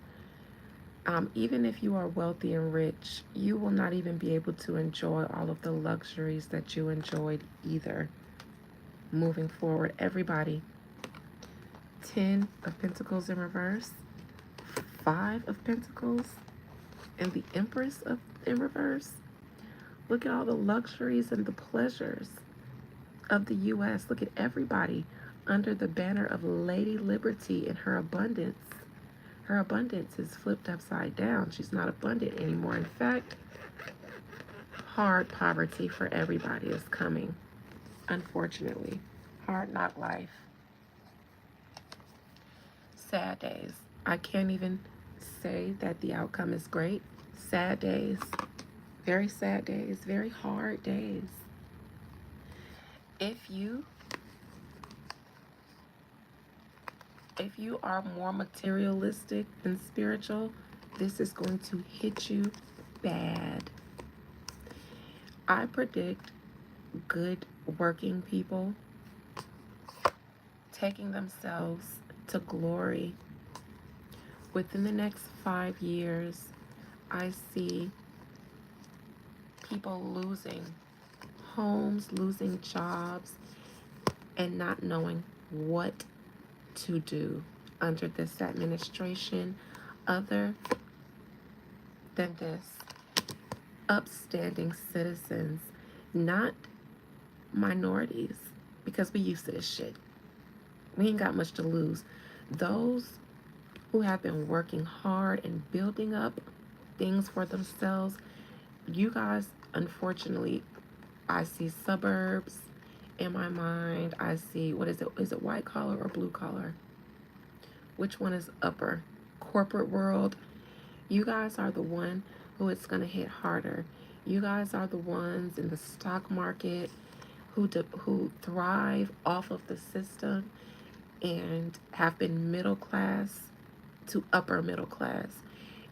even if you are wealthy and rich, you will not even be able to enjoy all of the luxuries that you enjoyed either. Moving forward, everybody. 10 of Pentacles in reverse, 5 of Pentacles, and the Empress in reverse. Look at all the luxuries and the pleasures of the U.S. Look at everybody under the banner of Lady Liberty and her abundance. Her abundance is flipped upside down. She's not abundant anymore. In fact, Hard poverty for everybody is coming, unfortunately. Hard knock life. Sad days. I can't even say that the outcome is great. Sad days. Very sad days. Very hard days. If you are more materialistic than spiritual, this is going to hit you bad. I predict good working people taking themselves to glory. Within the next 5 years, I see people losing homes, losing jobs, and not knowing what to do under this administration other than this. Upstanding citizens, not minorities, because we used to this shit. We ain't got much to lose. Those who have been working hard and building up things for themselves, you guys, unfortunately, I see suburbs in my mind. I see, what is it? Is it white collar or blue collar? Which one is upper? Corporate world. You guys are the one who it's going to hit harder. You guys are the ones in the stock market who thrive off of the system and have been middle class to upper middle class.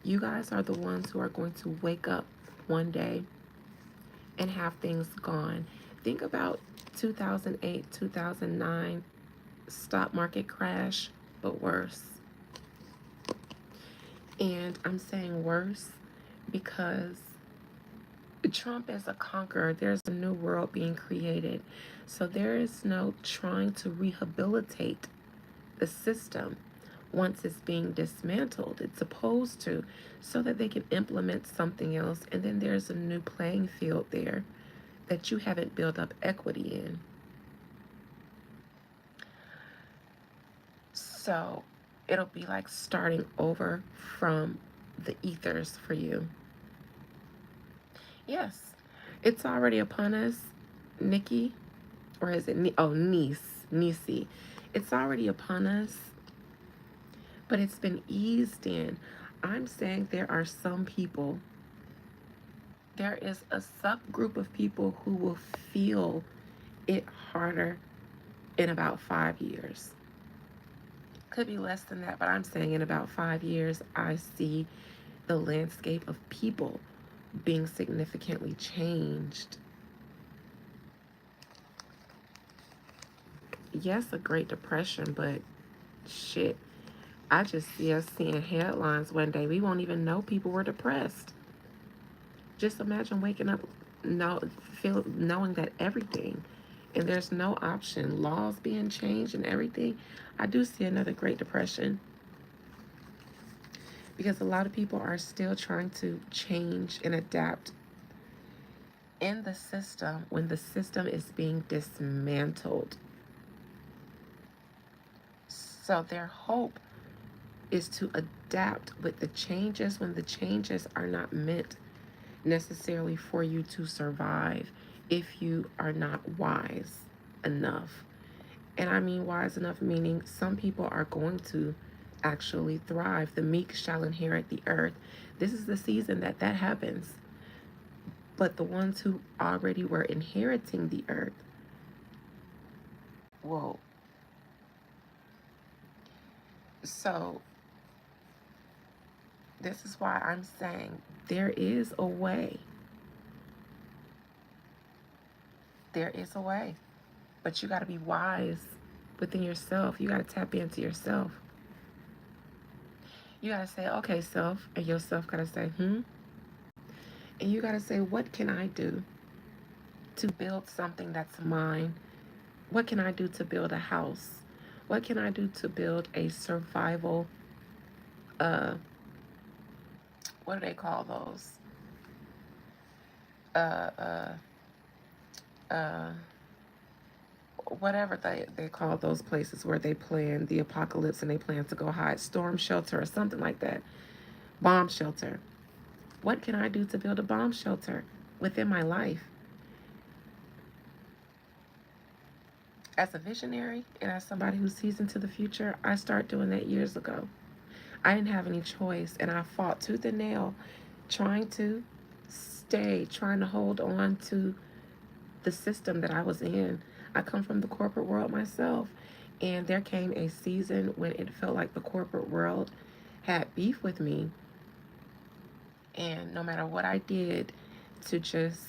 You guys are the ones who are going to wake up one day and have things gone. Think about 2008, 2009 stock market crash, but worse. And I'm saying worse because Trump is a conqueror. There's a new world being created. So there is no trying to rehabilitate the system once it's being dismantled. It's supposed to, so that they can implement something else. And then there's a new playing field there that you haven't built up equity in. So it'll be like starting over from the ethers for you. Yes, it's already upon us, Nikki, or is it Nisi? It's already upon us, but it's been eased in. I'm saying there are some people, there is a subgroup of people who will feel it harder in about 5 years. Could be less than that, but I'm saying in about 5 years, I see the landscape of people being significantly changed. Yes, a Great Depression, but shit, I just see us seeing headlines one day. We won't even know people were depressed. Just imagine waking up knowing that everything, and there's no option, laws being changed and everything. I do see another Great Depression because a lot of people are still trying to change and adapt in the system when the system is being dismantled. So their hope is to adapt with the changes when the changes are not meant necessarily for you to survive if you are not wise enough. And I mean wise enough meaning some people are going to actually thrive. The meek shall inherit the earth. This is the season that happens. But the ones who already were inheriting the earth, whoa. So this is why I'm saying there is a way. There is a way. But you got to be wise within yourself. You got to tap into yourself. You got to say, okay, self. And yourself got to say, And you got to say, what can I do to build something that's mine? What can I do to build a house? What can I do to build a survival, what do they call those? Whatever they call those places where they plan the apocalypse and they plan to go hide, storm shelter or something like that. Bomb shelter. What can I do to build a bomb shelter? within my life as a visionary and as somebody who sees into the future. I started doing that years ago. I didn't have any choice, and I fought tooth and nail trying to trying to hold on to the system that I was in. I come from the corporate world myself, and there came a season when it felt like the corporate world had beef with me, and no matter what I did to just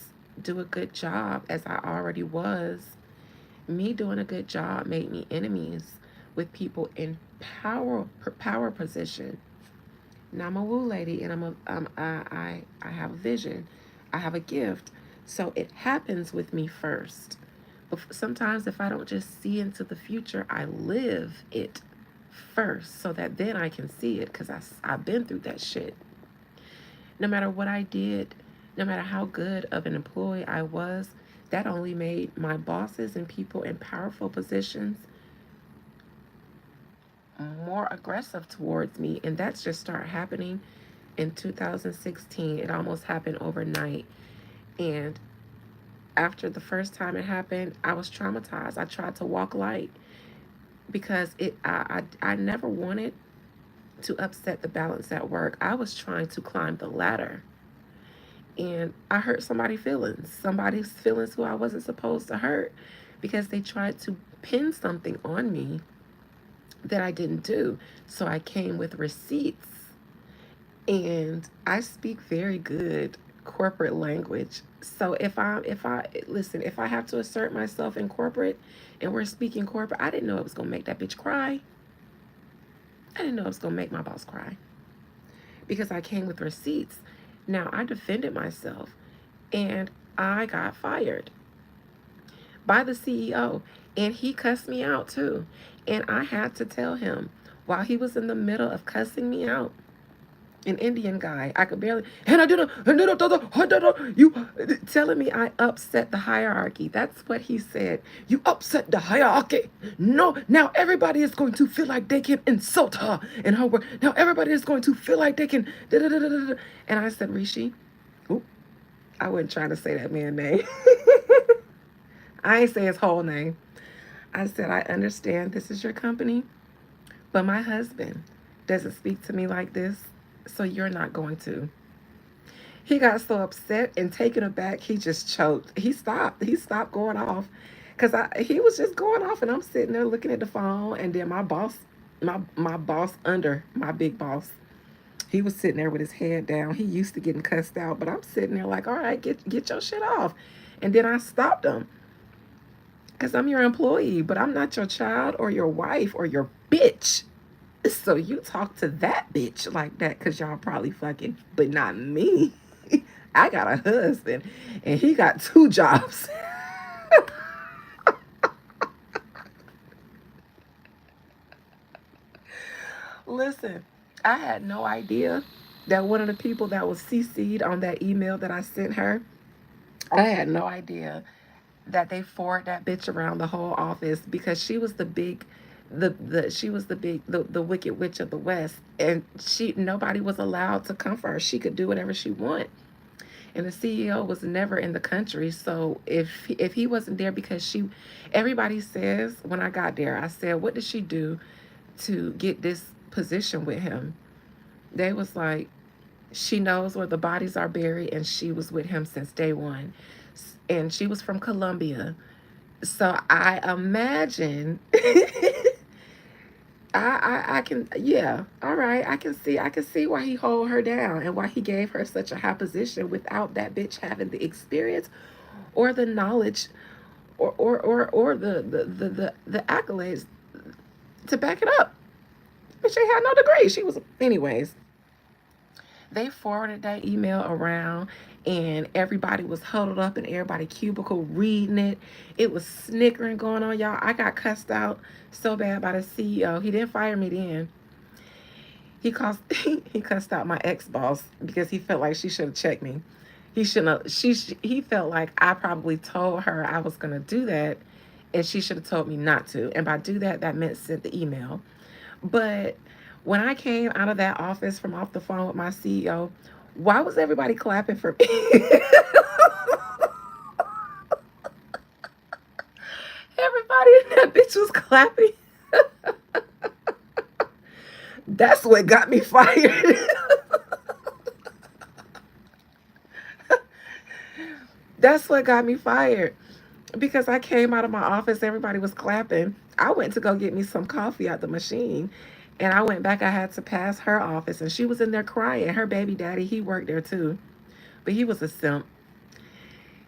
do a good job as I already was, me doing a good job made me enemies with people in power position. Now I'm a woo lady, and I have a vision, I have a gift, so it happens with me first. But sometimes if I don't just see into the future, I live it first so that then I can see it, because I've been through that shit. No matter what I did, no matter how good of an employee I was, that only made my bosses and people in powerful positions more aggressive towards me. And that's just started happening in 2016. It almost happened overnight. And after the first time it happened, I was traumatized. I tried to walk light because I never wanted to upset the balance at work. I was trying to climb the ladder. And I hurt somebody's feelings who I wasn't supposed to hurt, because they tried to pin something on me that I didn't do. So I came with receipts, and I speak very good corporate language. So if I have to assert myself in corporate and we're speaking corporate, I didn't know it was going to make that bitch cry. I didn't know it was going to make my boss cry, because I came with receipts. Now, I defended myself, and I got fired by the CEO, and he cussed me out too. And I had to tell him, while he was in the middle of cussing me out, an Indian guy, I could barely, and I did you telling me I upset the hierarchy. That's what he said. You upset the hierarchy. No, now everybody is going to feel like they can insult her and her work. Now everybody is going to feel like they can. And I said, Rishi, oop, I wasn't trying to say that man's name. I ain't say his whole name. I said, I understand this is your company, but my husband doesn't speak to me like this, so you're not going to. He got so upset and taken aback, he just choked. He stopped. He stopped going off, because he was just going off, and I'm sitting there looking at the phone, and then my boss, my boss under my big boss, he was sitting there with his head down. He used to getting cussed out, but I'm sitting there like, all right, get your shit off. And then I stopped him, because I'm your employee, but I'm not your child or your wife or your bitch. So you talk to that bitch like that, because y'all probably fucking, but not me. I got a husband, and he got 2 jobs. Listen, I had no idea that one of the people that was CC'd on that email that I sent her, I had no idea that they forward that bitch around the whole office, because she was the big she was the wicked witch of the west, and nobody was allowed to come for her. She could do whatever she want, and the CEO was never in the country. So if he wasn't there, because everybody says, when I got there, I said, what did she do to get this position with him? They was like, she knows where the bodies are buried, and she was with him since day one, and she was from Colombia. So I imagine I can, yeah, all right, I can see why he hold her down, and why he gave her such a high position without that bitch having the experience or the knowledge, or the accolades to back it up. But she had no degree. She was, anyways. They forwarded that email around, and everybody was huddled up in everybody's cubicle reading it. It was snickering going on, y'all. I got cussed out so bad by the CEO. He didn't fire me then. He cussed out my ex-boss, because he felt like she should have checked me. He shouldn't have. He felt like I probably told her I was gonna do that, and she should have told me not to. And by do that, that meant sent the email. But when I came out of that office, from off the phone with my CEO, why was everybody clapping for me? Everybody in that bitch was clapping. That's what got me fired. That's what got me fired. Because I came out of my office, everybody was clapping. I went to go get me some coffee out the machine. And I went back, I had to pass her office, and she was in there crying. Her baby daddy, he worked there too. But he was a simp.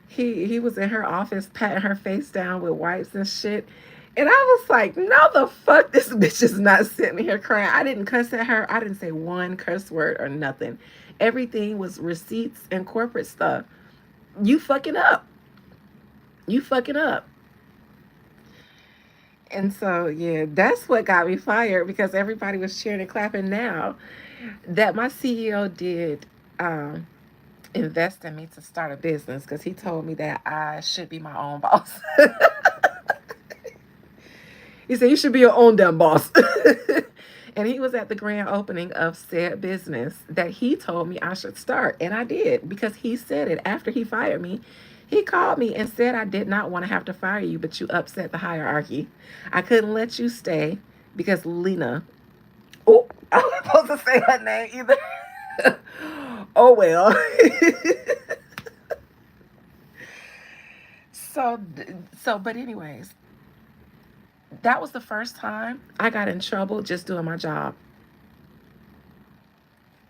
He was in her office patting her face down with wipes and shit. And I was like, no, the fuck, this bitch is not sitting here crying. I didn't cuss at her. I didn't say one curse word or nothing. Everything was receipts and corporate stuff. You fucking up. You fucking up. And so, yeah, that's what got me fired because everybody was cheering and clapping now that my CEO did um, invest in me to start a business because he told me that I should be my own boss. He said, you should be your own damn boss. And he was at the grand opening of said business that he told me I should start. And I did because he said it after he fired me. He called me and said, I did not want to have to fire you, but you upset the hierarchy. I couldn't let you stay because Lena, oh, I wasn't supposed to say her name either. Oh, well. so, but anyways, that was the first time I got in trouble just doing my job.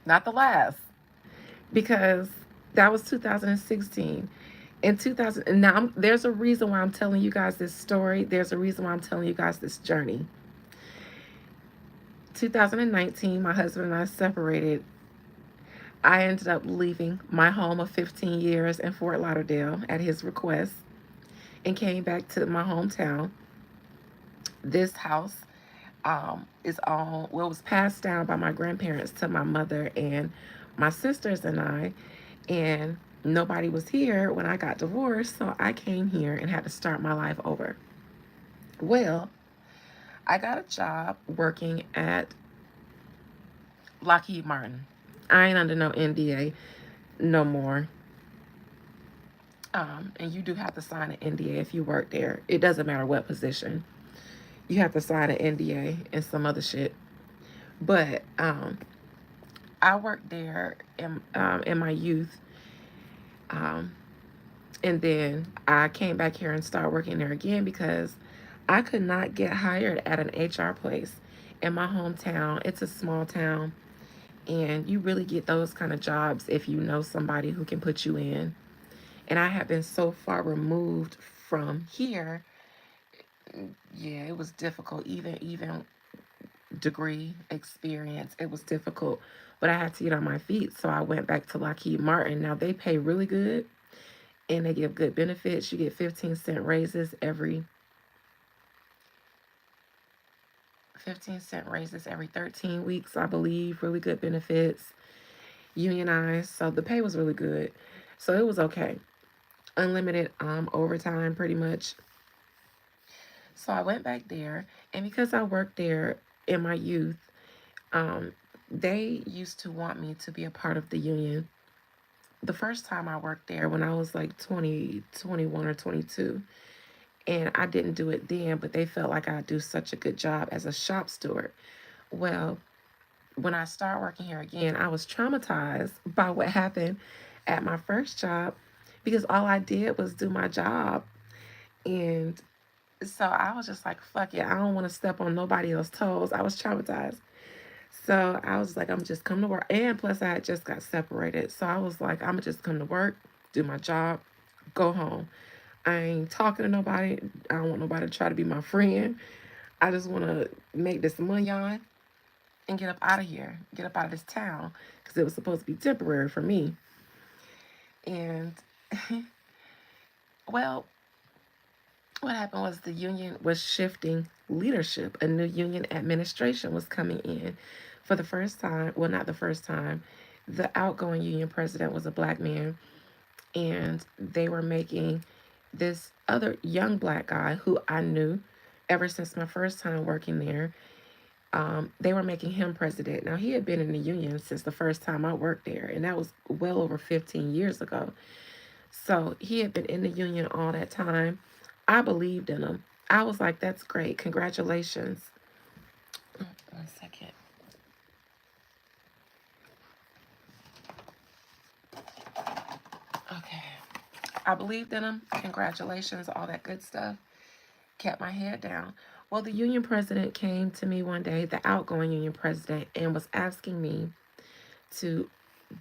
Not the last, because that was 2016. In 2000, and now there's a reason why I'm telling you guys this story. There's a reason why I'm telling you guys this journey. 2019, my husband and I separated. I ended up leaving my home of 15 years in Fort Lauderdale at his request and came back to my hometown. This house is on, well, it was passed down by my grandparents to my mother and my sisters and I. And nobody was here when I got divorced, so I came here and had to start my life over. Well, I got a job working at Lockheed Martin. I ain't under no NDA no more. And you do have to sign an NDA if you work there. It doesn't matter what position. You have to sign an NDA and some other shit. But I worked there in my youth. Um, and then I came back here and started working there again because I could not get hired at an HR place in my hometown. It's a small town, and you really get those kind of jobs if you know somebody who can put you in. And I have been so far removed from here. Yeah, it was difficult. Even degree experience, it was difficult. But I had to get on my feet, so I went back to Lockheed Martin. Now they pay really good, and they give good benefits. You get 15-cent raises every 15-cent raises every 13 weeks, I believe. Really good benefits, unionized. So the pay was really good. So it was okay. Unlimited overtime, pretty much. So I went back there, and because I worked there in my youth, um, they used to want me to be a part of the union. The first time I worked there, when I was like 20, 21, or 22, and I didn't do it then, but they felt like I'd do such a good job as a shop steward. Well, when I started working here again, I was traumatized by what happened at my first job because all I did was do my job. And so I was just like, fuck it. I don't want to step on nobody else's toes. I was traumatized. So I was like, I'm just come to work. And plus, I had just got separated. So I was like, I'm just come to work, do my job, go home. I ain't talking to nobody. I don't want nobody to try to be my friend. I just want to make this money on and get up out of here, get up out of this town, because it was supposed to be temporary for me. And well, what happened was the union was shifting leadership. A new union administration was coming in for the first time. Well, not the first time. The outgoing union president was a black man, and they were making this other young black guy who I knew ever since my first time working there. They were making him president. Now, he had been in the union since the first time I worked there, and that was well over 15 years ago. So he had been in the union all that time. I believed in him. I was like, that's great. Congratulations. 1 second. Okay. I believed in him. Congratulations, all that good stuff. Kept my head down. Well, the union president came to me one day, the outgoing union president, and was asking me to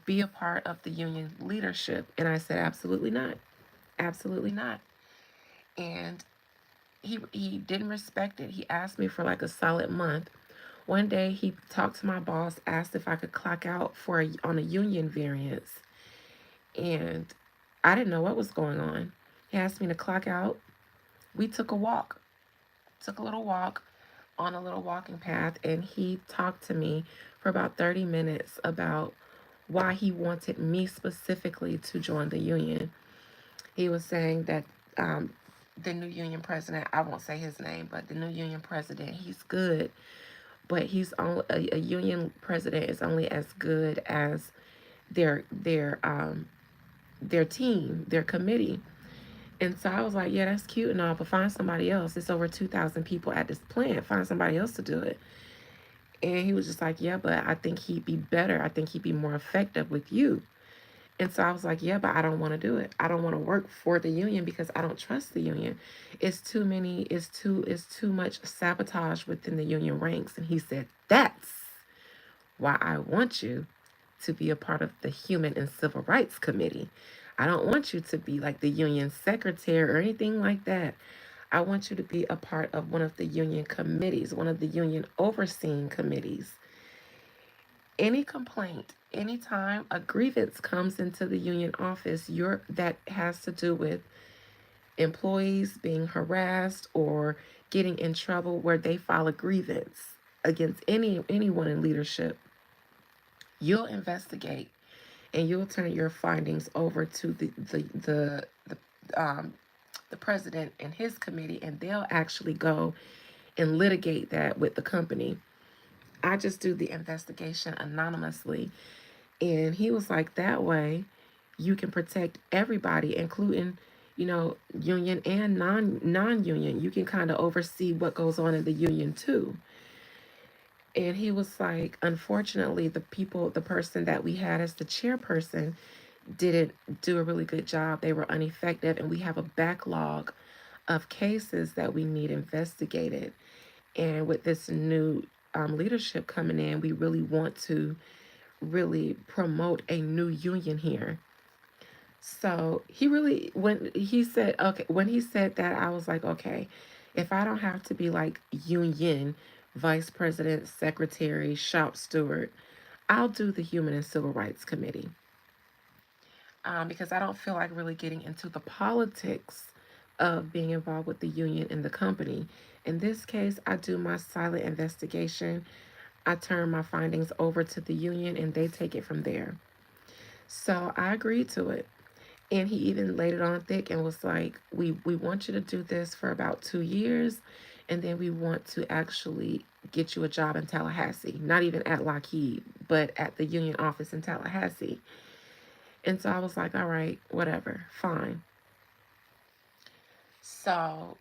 be a part of the union leadership. And I said, absolutely not. Absolutely not. And he didn't respect it. He asked me for like a solid month. One day he talked to my boss, asked if I could clock out on a union variance, and I didn't know what was going on. He asked me to clock out. We took a walk, took a little walk on a little walking path, and he talked to me for about 30 minutes about why he wanted me specifically to join the union. He was saying that the new union president, I won't say his name, but the new union president, he's good, but he's only a union president is only as good as their their um their team, their committee. And so I was like, yeah, that's cute and all, but find somebody else. It's over 2,000 people at this plant. Find somebody else to do it. And he was just like, yeah, but I think he'd be better. I think he'd be more effective with you. And so I was like, yeah, but I don't want to do it. I don't want to work for the union because I don't trust the union. It's too much sabotage within the union ranks. And he said, that's why I want you to be a part of the Human and Civil Rights Committee. I don't want you to be like the union secretary or anything like that. I want you to be a part of one of the union committees, one of the union overseeing committees. Any complaint, anytime a grievance comes into the union office, that has to do with employees being harassed or getting in trouble where they file a grievance against anyone in leadership, you'll investigate and you'll turn your findings over to the president and his committee, and they'll actually go and litigate that with the company. I just do the investigation anonymously. And he was like, that way you can protect everybody, including, union and non-union. You can kind of oversee what goes on in the union too. And he was like, unfortunately, the person that we had as the chairperson didn't do a really good job. They were ineffective, and we have a backlog of cases that we need investigated. And with this new leadership coming in, we really want to really promote a new union here. So he really, when he said that, I was like, okay, if I don't have to be like union vice president, secretary, shop steward, I'll do the Human and Civil Rights Committee, because I don't feel like really getting into the politics of being involved with the union and the company. In this case, I do my silent investigation. I turn my findings over to the union and they take it from there. So I agreed to it. And he even laid it on thick and was like, we want you to do this for about 2 years. And then we want to actually get you a job in Tallahassee, not even at Lockheed, but at the union office in Tallahassee. And so I was like, all right, whatever, fine. So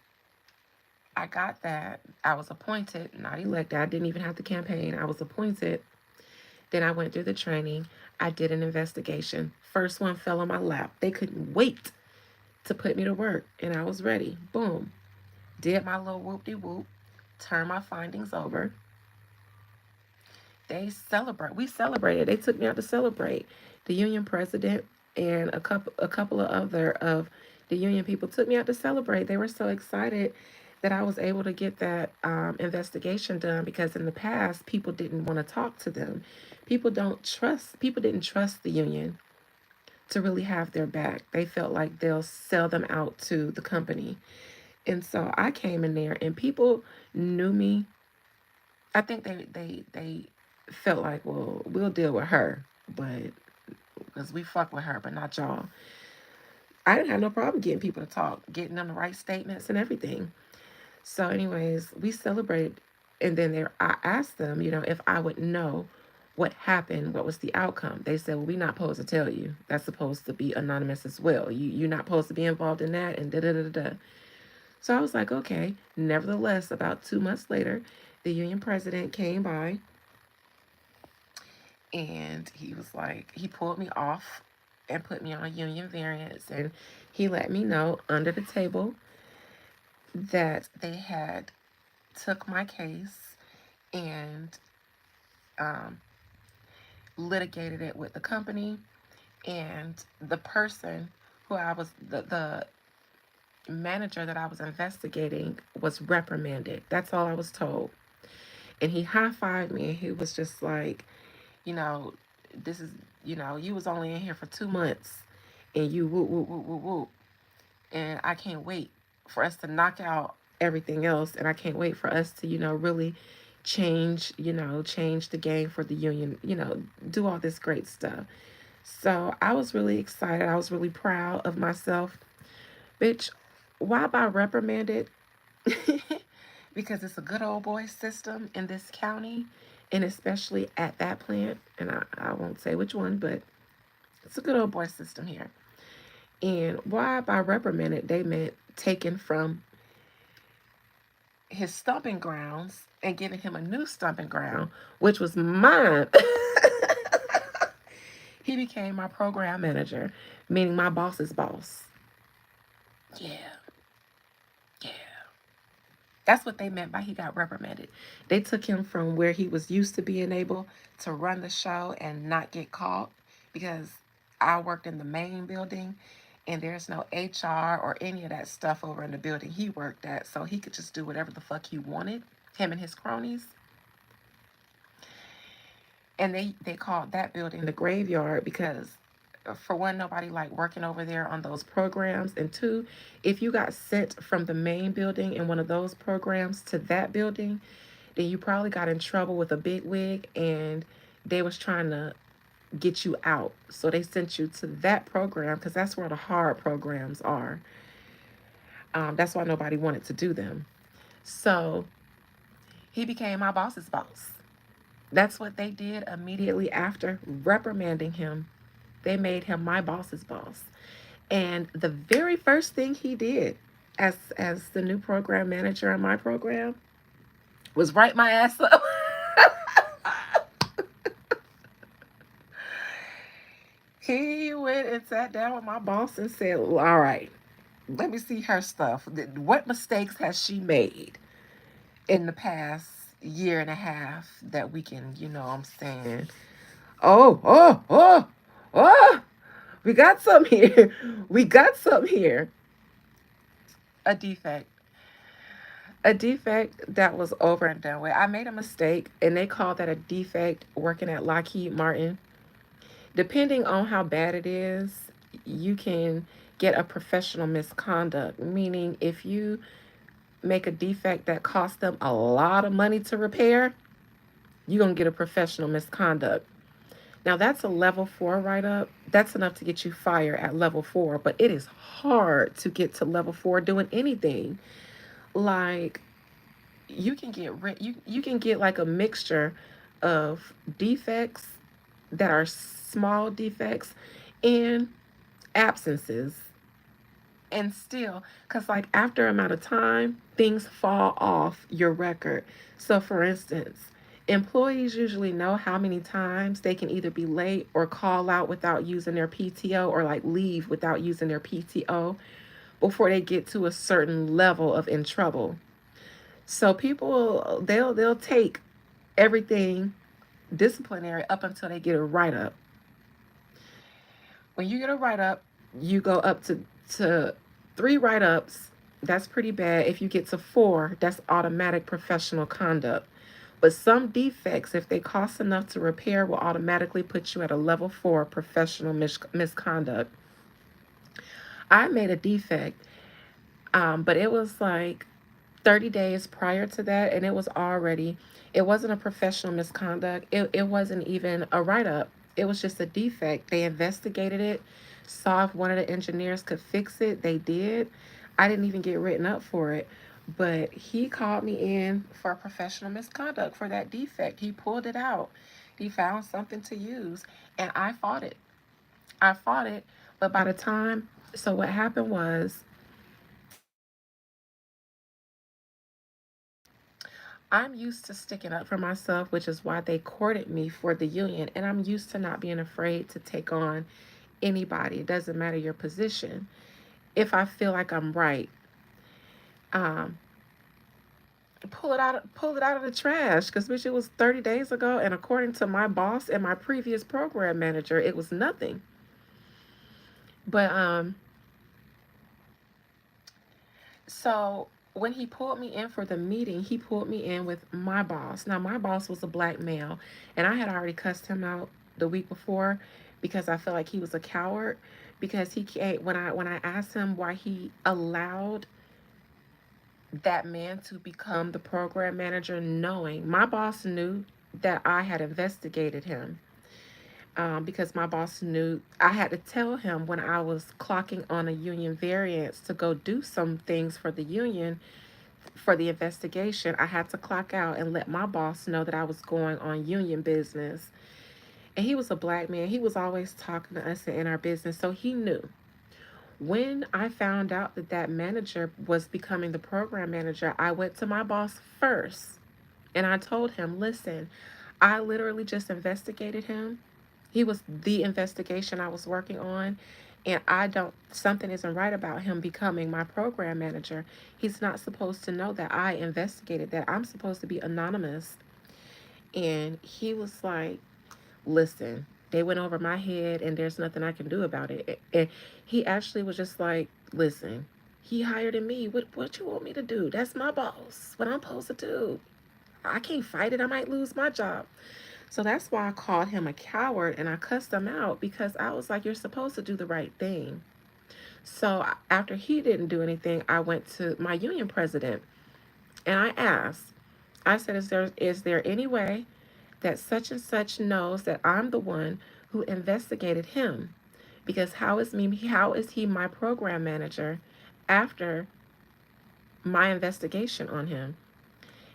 I got that. I was appointed, not elected. I didn't even have to campaign. I was appointed. Then I went through the training. I did an investigation. First one fell on my lap. They couldn't wait to put me to work, and I was ready. Boom. Did my little whoop-de-whoop. Turned my findings over. We celebrated. They took me out to celebrate. The union president and a couple of other of the union people took me out to celebrate. They were so excited that I was able to get that investigation done, because in the past people didn't want to talk to them. People didn't trust the union to really have their back. They felt like they'll sell them out to the company. And so I came in there and people knew me. I think they felt like, well, we'll deal with her, but because we fuck with her, but not y'all. I didn't have no problem getting people to talk, getting them the right statements and everything. So, anyways, we celebrated, and then I asked them, if I would know what happened, what was the outcome. They said, well, we're not supposed to tell you. That's supposed to be anonymous as well. You're not supposed to be involved in that, and da da da da. So I was like, okay. Nevertheless, about 2 months later, the union president came by and he was like, he pulled me off and put me on a union variance. And he let me know under the table that they had took my case and um, litigated it with the company. And the person who I was, the manager that I was investigating was reprimanded. That's all I was told. And he high-fived me and he was just like, you know, this is, you was only in here for 2 months and you whoop, whoop, whoop, whoop, whoop. And I can't wait for us to knock out everything else. And I can't wait for us to, really change the game for the union, do all this great stuff. So I was really excited. I was really proud of myself. Bitch, why by reprimanded? Because it's a good old boy system in this county, and especially at that plant. And I won't say which one, but it's a good old boy system here. And why by reprimanded, they meant taken from his stomping grounds and giving him a new stomping ground, which was mine. He became my program manager, meaning my boss's boss. Yeah, yeah. That's what they meant by he got reprimanded. They took him from where he was used to being able to run the show and not get caught, because I worked in the main building and there's no HR or any of that stuff over in the building he worked at. So he could just do whatever the fuck he wanted, him and his cronies. And they called that building the graveyard because, for one, nobody liked working over there on those programs, and two, if you got sent from the main building in one of those programs to that building, then you probably got in trouble with a big wig and they was trying to get you out, so they sent you to that program because that's where the hard programs are. That's why nobody wanted to do them. So he became my boss's boss. That's what they did immediately after reprimanding him. They made him my boss's boss. And the very first thing he did as the new program manager in my program was write my ass up. He went and sat down with my boss and said, "Well, all right, let me see her stuff. What mistakes has she made in the past year and a half that we can, I'm saying, oh, oh, oh, oh, we got some here. We got some here. A defect. A defect that was over and done with. I made a mistake, and they call that a defect working at Lockheed Martin. Depending on how bad it is, you can get a professional misconduct, meaning if you make a defect that costs them a lot of money to repair, you're going to get a professional misconduct. Now, that's a level 4 write up. That's enough to get you fired at level 4, but it is hard to get to level 4 doing anything. Like, you can get like a mixture of defects that are small defects and absences, and still, because like after amount of time, things fall off your record. So for instance, employees usually know how many times they can either be late or call out without using their PTO, or like leave without using their PTO, before they get to a certain level of in trouble. So people, they'll take everything disciplinary up until they get a write up. When you get a write up, you go up to 3 write ups. That's pretty bad. If you get to 4, that's automatic professional conduct. But some defects, if they cost enough to repair, will automatically put you at a level 4 professional misconduct. I made a defect, but it was like 30 days prior to that, and it wasn't a professional misconduct. It wasn't even a write up. It was just a defect. They investigated it, saw if one of the engineers could fix it. They did. I didn't even get written up for it, but he called me in for professional misconduct for that defect. He pulled it out. He found something to use, and I fought it. I fought it, but by the time, so what happened was I'm used to sticking up for myself, which is why they courted me for the union. And I'm used to not being afraid to take on anybody. It doesn't matter your position. If I feel like I'm right, um, pull it out of the trash. Because bitch, it was 30 days ago, and according to my boss and my previous program manager, it was nothing. But so when he pulled me in for the meeting, he pulled me in with my boss. Now my boss was a black male, and I had already cussed him out the week before because I felt like he was a coward. Because he can't, when I asked him why he allowed that man to become the program manager, knowing my boss knew that I had investigated him. Because my boss knew I had to tell him when I was clocking on a union variance to go do some things for the union for the investigation. I had to clock out and let my boss know that I was going on union business. And he was a black man. He was always talking to us in our business. So he knew. When I found out that that manager was becoming the program manager, I went to my boss first and I told him, listen, I literally just investigated him. He was the investigation I was working on. And I don't, something isn't right about him becoming my program manager. He's not supposed to know that I investigated that. I'm supposed to be anonymous. And he was like, listen, they went over my head and there's nothing I can do about it. And he actually was just like, listen, he hired me. What you want me to do? That's my boss. What I'm supposed to do. I can't fight it. I might lose my job. So that's why I called him a coward and I cussed him out because I was like, you're supposed to do the right thing. So after he didn't do anything, I went to my union president and I asked, I said, is there any way that such and such knows that I'm the one who investigated him? Because how is he my program manager after my investigation on him?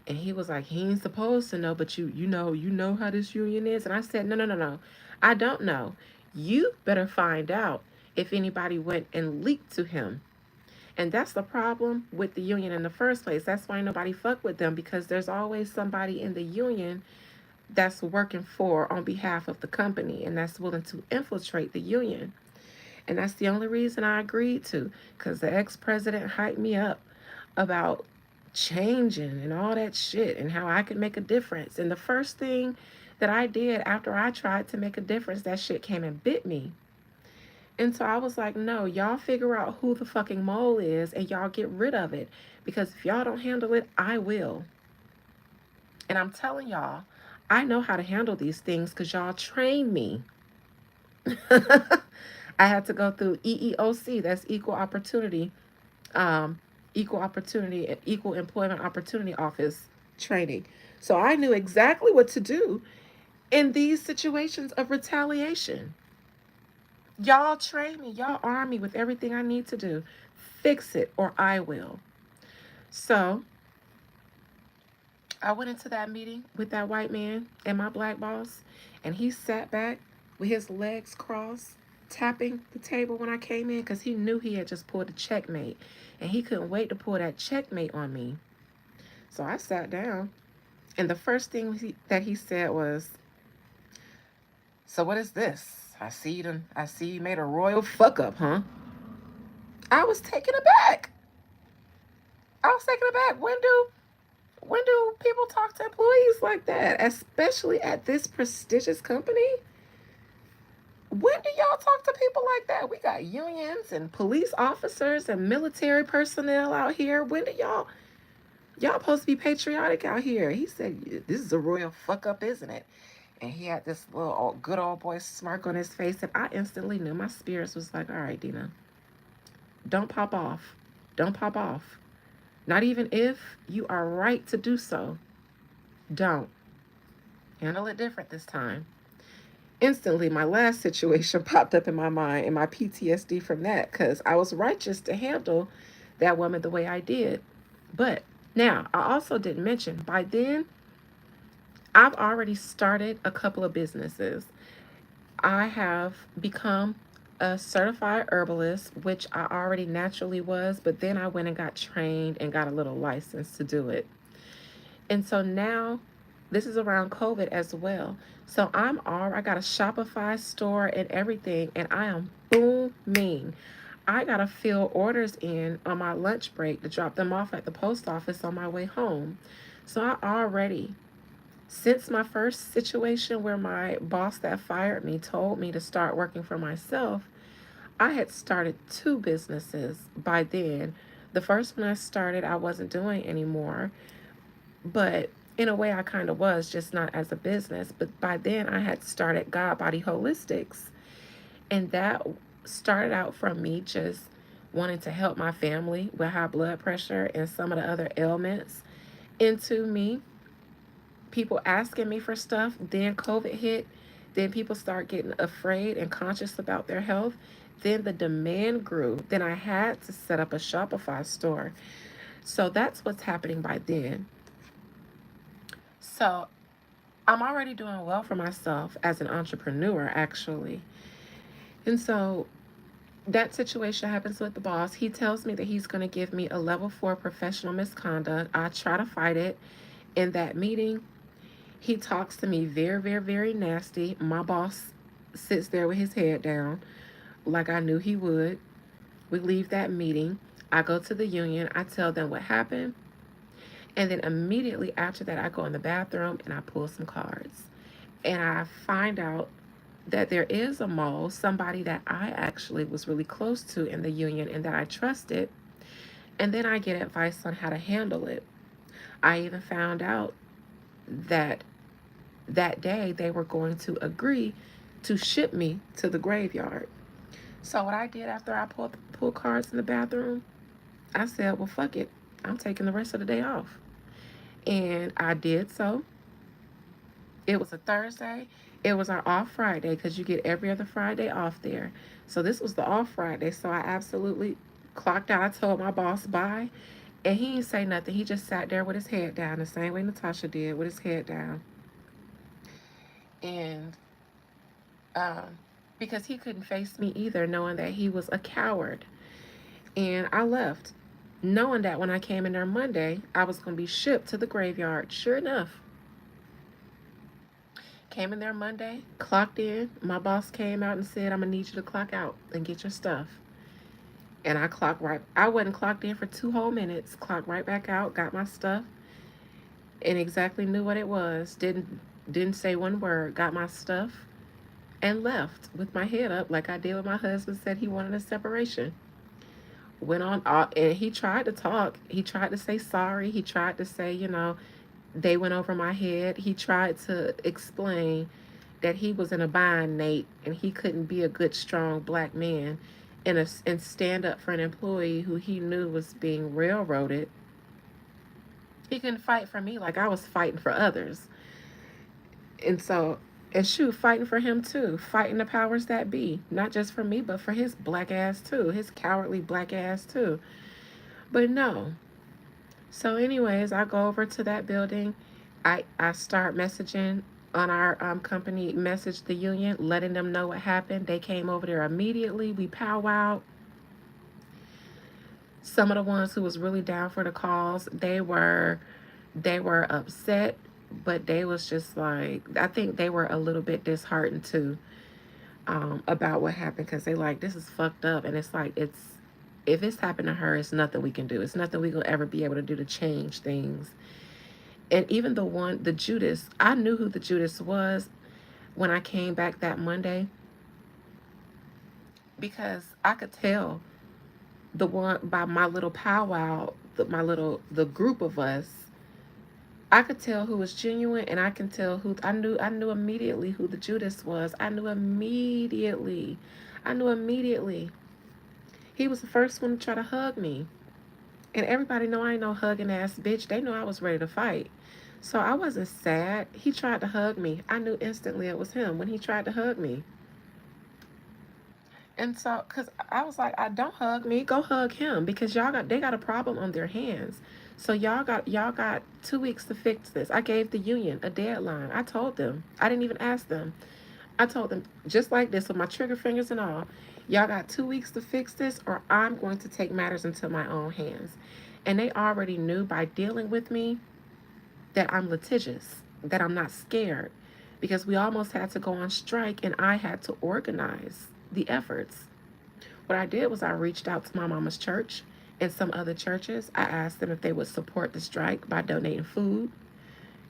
And he was like, he ain't supposed to know, but you know how this union is. And I said, no, no, no, no. I don't know. You better find out if anybody went and leaked to him. And that's the problem with the union in the first place. That's why nobody fuck with them, because there's always somebody in the union that's working for on behalf of the company and that's willing to infiltrate the union. And that's the only reason I agreed to, because the ex-president hyped me up about changing and all that shit and how I could make a difference. And the first thing that I did after I tried to make a difference, that shit came and bit me. And so I was like, no, y'all figure out who the fucking mole is and y'all get rid of it. Because if y'all don't handle it, I will. And I'm telling y'all, I know how to handle these things because y'all trained me. I had to go through EEOC, that's um, equal employment opportunity office training. So I knew exactly what to do in these situations of retaliation. Y'all train me, y'all arm me with everything I need to do. Fix it or I will. So I went into that meeting with that white man and my black boss, and he sat back with his legs crossed, tapping the table when I came in because he knew he had just pulled a checkmate, and he couldn't wait to pull that checkmate on me. So I sat down, and the first thing that he said was, "So what is this? I see you made a royal fuck up, huh?" I was taken aback. I was taken aback. When do people talk to employees like that, especially at this prestigious company? When do y'all talk to people like that? We got unions and police officers and military personnel out here. When do y'all supposed to be patriotic out here? He said, "This is a royal fuck up, isn't it?" And he had this little good old boy smirk on his face, and I instantly knew. My spirits was like, "All right, Dina, don't pop off. Don't pop off. Not even if you are right to do so. Don't. Handle it different this time." Instantly, my last situation popped up in my mind and my PTSD from that, because I was righteous to handle that woman the way I did. But now, I also didn't mention, by then, I've already started a couple of businesses. I have become a certified herbalist, which I already naturally was, but then I went and got trained and got a little license to do it. And so now this is around COVID as well. So I got a Shopify store and everything, and I am booming. I gotta fill orders in on my lunch break to drop them off at the post office on my way home. So I already, since my first situation where my boss that fired me told me to start working for myself, I had started two businesses by then. The first one I started, I wasn't doing anymore, but in a way, I kind of was, just not as a business. But by then, I had started God Body Holistics, and that started out from me just wanting to help my family with high blood pressure and some of the other ailments, into me people asking me for stuff. Then COVID hit. Then people start getting afraid and conscious about their health. Then the demand grew. Then I had to set up a Shopify store. So that's what's happening by then. So I'm already doing well for myself as an entrepreneur, actually. And so that situation happens with the boss. He tells me that he's going to give me a level 4 professional misconduct. I try to fight it. In that meeting, he talks to me very, very, very nasty. My boss sits there with his head down, like I knew he would. We leave that meeting. I go to the union. I tell them what happened. And then immediately after that, I go in the bathroom and I pull some cards. And I find out that there is a mole, somebody that I actually was really close to in the union and that I trusted. And then I get advice on how to handle it. I even found out that that day they were going to agree to ship me to the graveyard. So what I did after I pulled cards in the bathroom, I said, well, fuck it. I'm taking the rest of the day off. And I did so. It was a Thursday. It was our off Friday because you get every other Friday off there. So this was the off Friday. So I absolutely clocked out. I told my boss bye. And he didn't say nothing. He just sat there with his head down, the same way Natasha did, with his head down. And because he couldn't face me either, knowing that he was a coward. And I left, knowing that when I came in there Monday, I was going to be shipped to the graveyard. Sure enough, came in there Monday, clocked in. My boss came out and said, I'm going to need you to clock out and get your stuff. And I clocked right. I wasn't clocked in for 2 whole minutes. Clocked right back out, got my stuff, and exactly knew what it was. Didn't say one word. Got my stuff and left with my head up like I did when my husband said he wanted a separation. Went on, and he tried to talk. He tried to say sorry. He tried to say, they went over my head. He tried to explain that he was in a bind, Nate, and he couldn't be a good, strong black man and stand up for an employee who he knew was being railroaded. He couldn't fight for me like I was fighting for others. And so, and shoot, fighting for him too. Fighting the powers that be. Not just for me, but for his black ass too. His cowardly black ass too. But no. So anyways, I go over to that building. I start messaging on our company, message the union, letting them know what happened. They came over there immediately. We powwowed. Some of the ones who was really down for the cause, they were upset, but they was just like, I think they were a little bit disheartened too, about what happened, because they like, this is fucked up. And it's like, if it's happened to her, it's nothing we can do. It's nothing we will ever be able to do to change things. And even the Judas, I knew who the Judas was when I came back that Monday, because I could tell the one by my little powwow, the group of us. I could tell who was genuine, and I can tell who I knew immediately who the Judas was. I knew immediately. I knew immediately. He was the first one to try to hug me. And everybody know I ain't no hugging ass bitch. They knew I was ready to fight. So I wasn't sad. He tried to hug me. I knew instantly it was him when he tried to hug me. And so, cause I was like, I don't hug me, go hug him, because they got a problem on their hands. So y'all got 2 weeks to fix this. I gave the union a deadline. I told them. I didn't even ask them. I told them just like this with my trigger fingers and all. Y'all got 2 weeks to fix this, or I'm going to take matters into my own hands. And they already knew by dealing with me that I'm litigious, that I'm not scared, because we almost had to go on strike and I had to organize the efforts. What I did was I reached out to my mama's church and some other churches. I asked them if they would support the strike by donating food,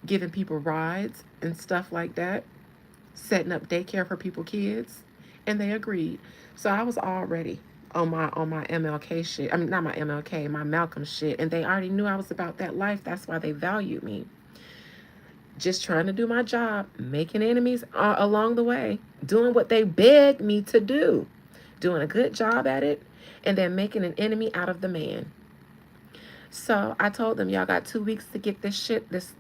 giving people rides and stuff like that, setting up daycare for people kids, and they agreed. So I was already on my MLK shit. I mean, not my MLK, my Malcolm shit, and they already knew I was about that life. That's why they valued me. Just trying to do my job, making enemies along the way, doing what they begged me to do, doing a good job at it, and then making an enemy out of the man. So I told them, y'all got 2 weeks to get this shit, this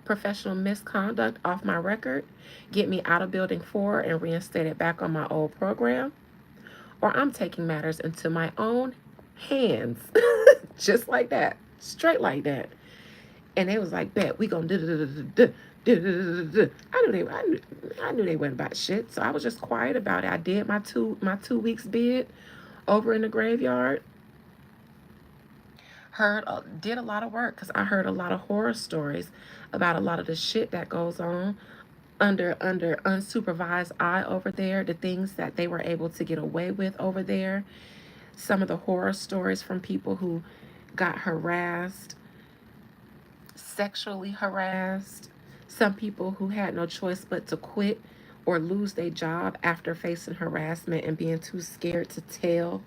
professional misconduct off my record, get me out of building 4 and reinstate it back on my old program, or I'm taking matters into my own hands. Just like that. Straight like that. And they was like, bet we gonna do. I knew they wasn't about shit. So I was just quiet about it. I did my 2 weeks bid over in the graveyard. Did a lot of work because I heard a lot of horror stories about a lot of the shit that goes on under unsupervised eye over there, the things that they were able to get away with over there, some of the horror stories from people who got harassed, sexually harassed, some people who had no choice but to quit or lose their job after facing harassment and being too scared to tell.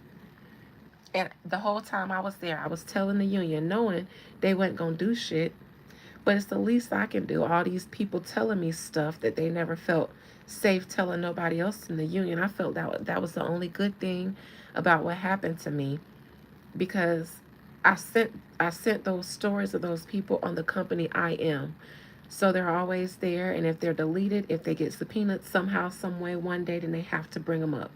And the whole time I was there, I was telling the union, knowing they wasn't going to do shit, but it's the least I can do. All these people telling me stuff that they never felt safe telling nobody else in the union. I felt that was the only good thing about what happened to me, because I sent those stories of those people on the company I am. So they're always there, and if they're deleted, if they get subpoenaed somehow, some way, one day, then they have to bring them up.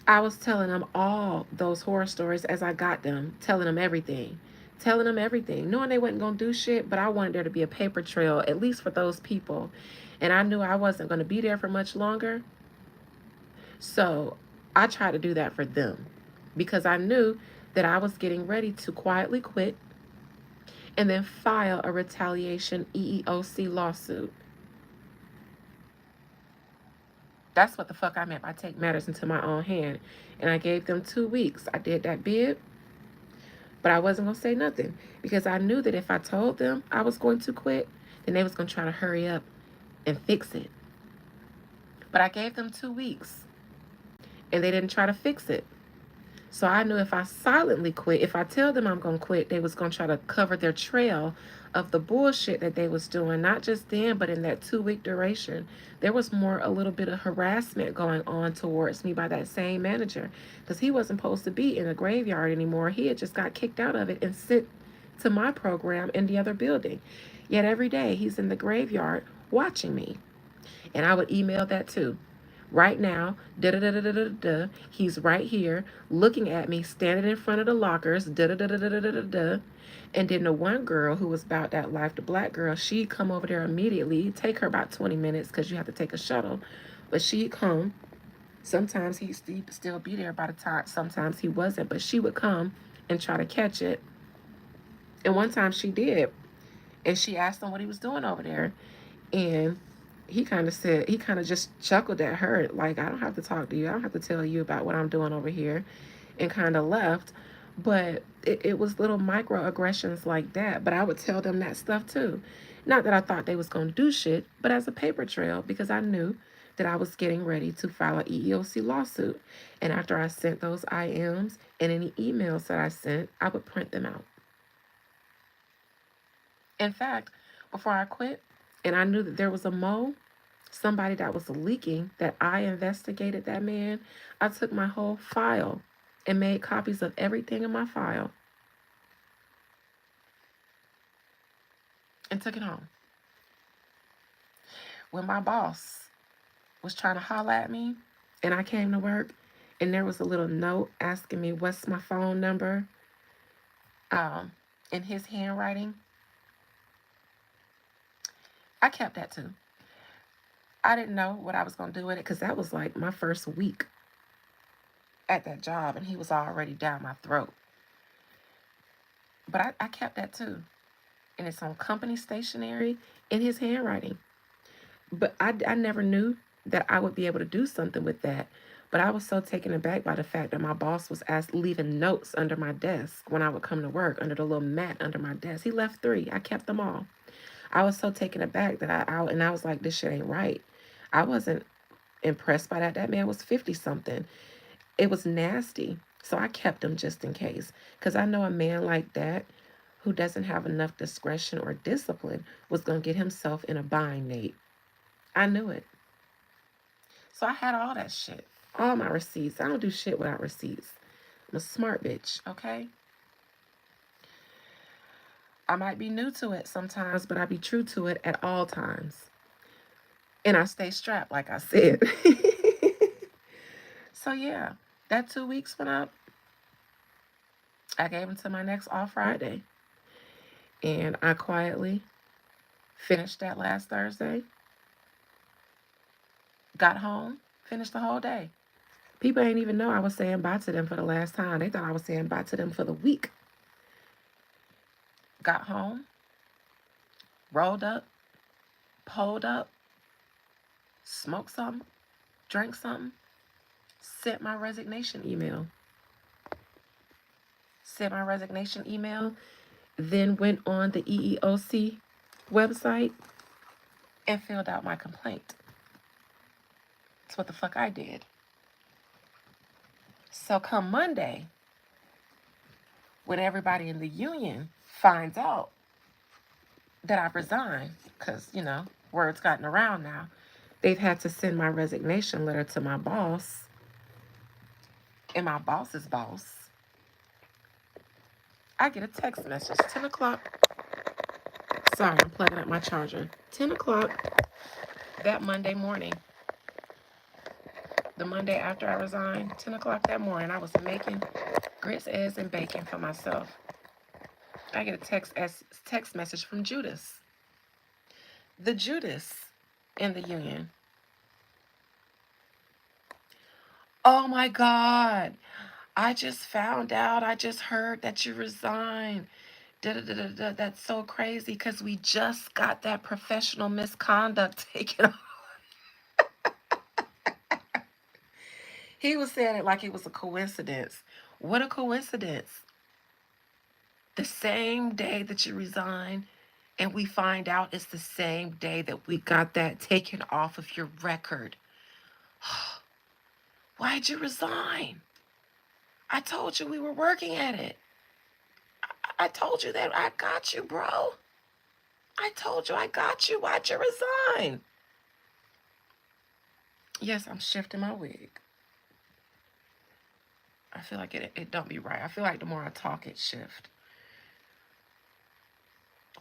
I was telling them all those horror stories as I got them, telling them everything, knowing they wasn't going to do shit, but I wanted there to be a paper trail, at least for those people. And I knew I wasn't going to be there for much longer. So I tried to do that for them because I knew that I was getting ready to quietly quit and then file a retaliation EEOC lawsuit. That's what the fuck I meant by take matters into my own hand. And I gave them 2 weeks. I did that bid, but I wasn't going to say nothing because I knew that if I told them I was going to quit, then they was going to try to hurry up and fix it. But I gave them 2 weeks and they didn't try to fix it. So I knew if I silently quit, if I tell them I'm going to quit, they was going to try to cover their trail of the bullshit that they was doing, not just then, but in that 2 week duration. There was a little bit of harassment going on towards me by that same manager because he wasn't supposed to be in the graveyard anymore. He had just got kicked out of it and sent to my program in the other building. Yet every day he's in the graveyard watching me. And I would email that too. Right now, da da da da da da da. He's right here looking at me, standing in front of the lockers, da da da da da da da da. And then the one girl who was about that life, the black girl, she'd come over there immediately. It'd take her about 20 minutes because you have to take a shuttle. But she'd come. Sometimes he'd still be there by the time, sometimes he wasn't, but she would come and try to catch it. And one time she did. And she asked him what he was doing over there. And he kind of just chuckled at her, like, I don't have to talk to you. I don't have to tell you about what I'm doing over here, and kind of left. But it was little microaggressions like that. But I would tell them that stuff too. Not that I thought they was going to do shit, but as a paper trail, because I knew that I was getting ready to file an EEOC lawsuit. And after I sent those IMs and any emails that I sent, I would print them out. In fact, before I quit, and I knew that there was a mole, somebody that was leaking, that I investigated that man, I took my whole file and made copies of everything in my file and took it home. When my boss was trying to holler at me and I came to work and there was a little note asking me what's my phone number um, in his handwriting, I kept that too. I didn't know what I was going to do with it because that was like my first week at that job and he was already down my throat. But I kept that too. and it's on company stationery in his handwriting. But I never knew that I would be able to do something with that. But I was so taken aback by the fact that my boss was leaving notes under my desk when I would come to work, under the little mat under my desk. He left 3. I kept them all. I was so taken aback that I was like, this shit ain't right. I wasn't impressed by that. That man was 50 something. It was nasty. So I kept them just in case. Because I know a man like that who doesn't have enough discretion or discipline was going to get himself in a bind, Nate. I knew it. So I had all that shit. All my receipts. I don't do shit without receipts. I'm a smart bitch, okay? I might be new to it sometimes, but I be true to it at all times. And I stay strapped, like I said. So yeah, that 2 weeks went up. I gave him to my next off Friday. And I quietly finished that last Thursday. Got home, finished the whole day. People ain't even know I was saying bye to them for the last time. They thought I was saying bye to them for the week. Got home, rolled up, pulled up, smoked something, drank something, sent my resignation email. Then went on the EEOC website and filled out my complaint. That's what the fuck I did. So come Monday, when everybody in the union finds out that I resigned, because, word's gotten around now, they've had to send my resignation letter to my boss and my boss's boss. I get a text message, 10 o'clock. Sorry, I'm plugging up my charger. 10 o'clock that Monday morning. The Monday after I resigned, 10 o'clock that morning, I was making grits, eggs, and bacon for myself. I get a text message from Judas. The Judas in the union. Oh my God. I just found out. I just heard that you resigned. That's so crazy because we just got that professional misconduct taken off. He was saying it like it was a coincidence. What a coincidence. The same day that you resigned, and we find out it's the same day that we got that taken off of your record. Why'd you resign? I told you we were working at it. I told you that I got you, bro. I told you I got you. Why'd you resign? Yes, I'm shifting my wig. I feel like it don't be right. I feel like the more I talk, it shift.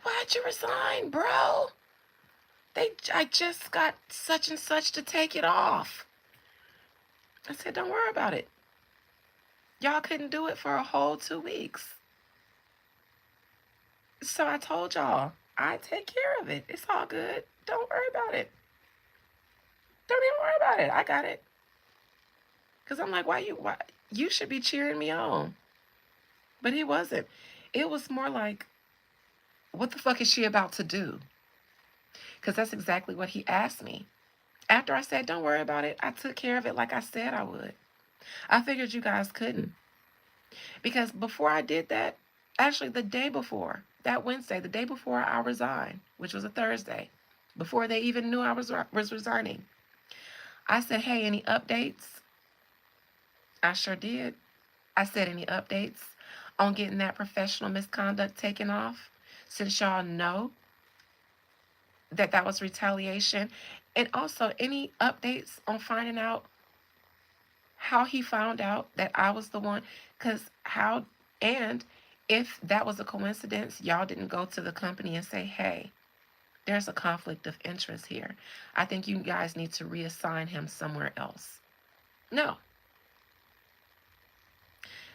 Why'd you resign, bro? I just got such and such to take it off. I said, don't worry about it. Y'all couldn't do it for a whole 2 weeks. So I told y'all, I take care of it. It's all good. Don't worry about it. Don't even worry about it. I got it. Because I'm like, why you should be cheering me on. But he wasn't. It was more like, what the fuck is she about to do? Because that's exactly what he asked me. After I said, don't worry about it, I took care of it like I said I would. I figured you guys couldn't. Because before I did that, actually the day before, that Wednesday, the day before I resigned, which was a Thursday, before they even knew I was resigning, I said, hey, any updates? I sure did. I said, any updates on getting that professional misconduct taken off? Since y'all know that was retaliation. And also, any updates on finding out how he found out that I was the one? And if that was a coincidence, y'all didn't go to the company and say, hey, there's a conflict of interest here. I think you guys need to reassign him somewhere else. No.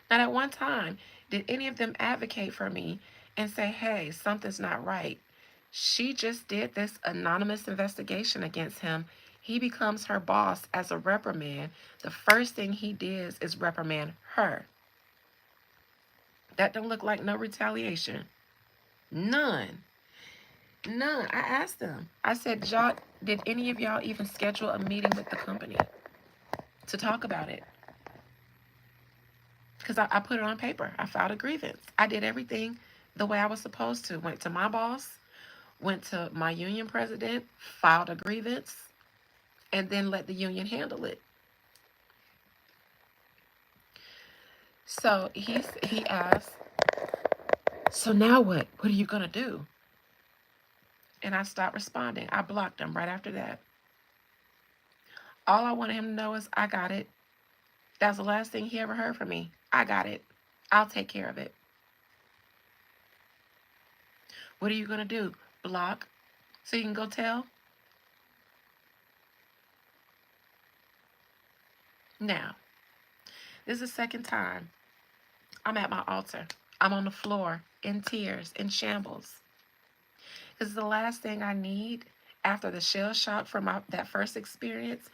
Not at one time did any of them advocate for me and say, hey, something's not right. She just did this anonymous investigation against him. He becomes her boss as a reprimand. The first thing he did is reprimand her. That don't look like no retaliation. None. None. I asked them. I said, y'all, did any of y'all even schedule a meeting with the company to talk about it? Because I put it on paper. I filed a grievance. I did everything the way I was supposed to. Went to my boss, went to my union president, filed a grievance, and then let the union handle it. So he asked, so now what? What are you gonna do? And I stopped responding. I blocked him right after that. All I wanted him to know is I got it. That was the last thing he ever heard from me. I got it. I'll take care of it. What are you gonna do? Block so you can go tell? Now, this is the second time I'm at my altar. I'm on the floor in tears, in shambles. This is the last thing I need after the shell shock from that first experience.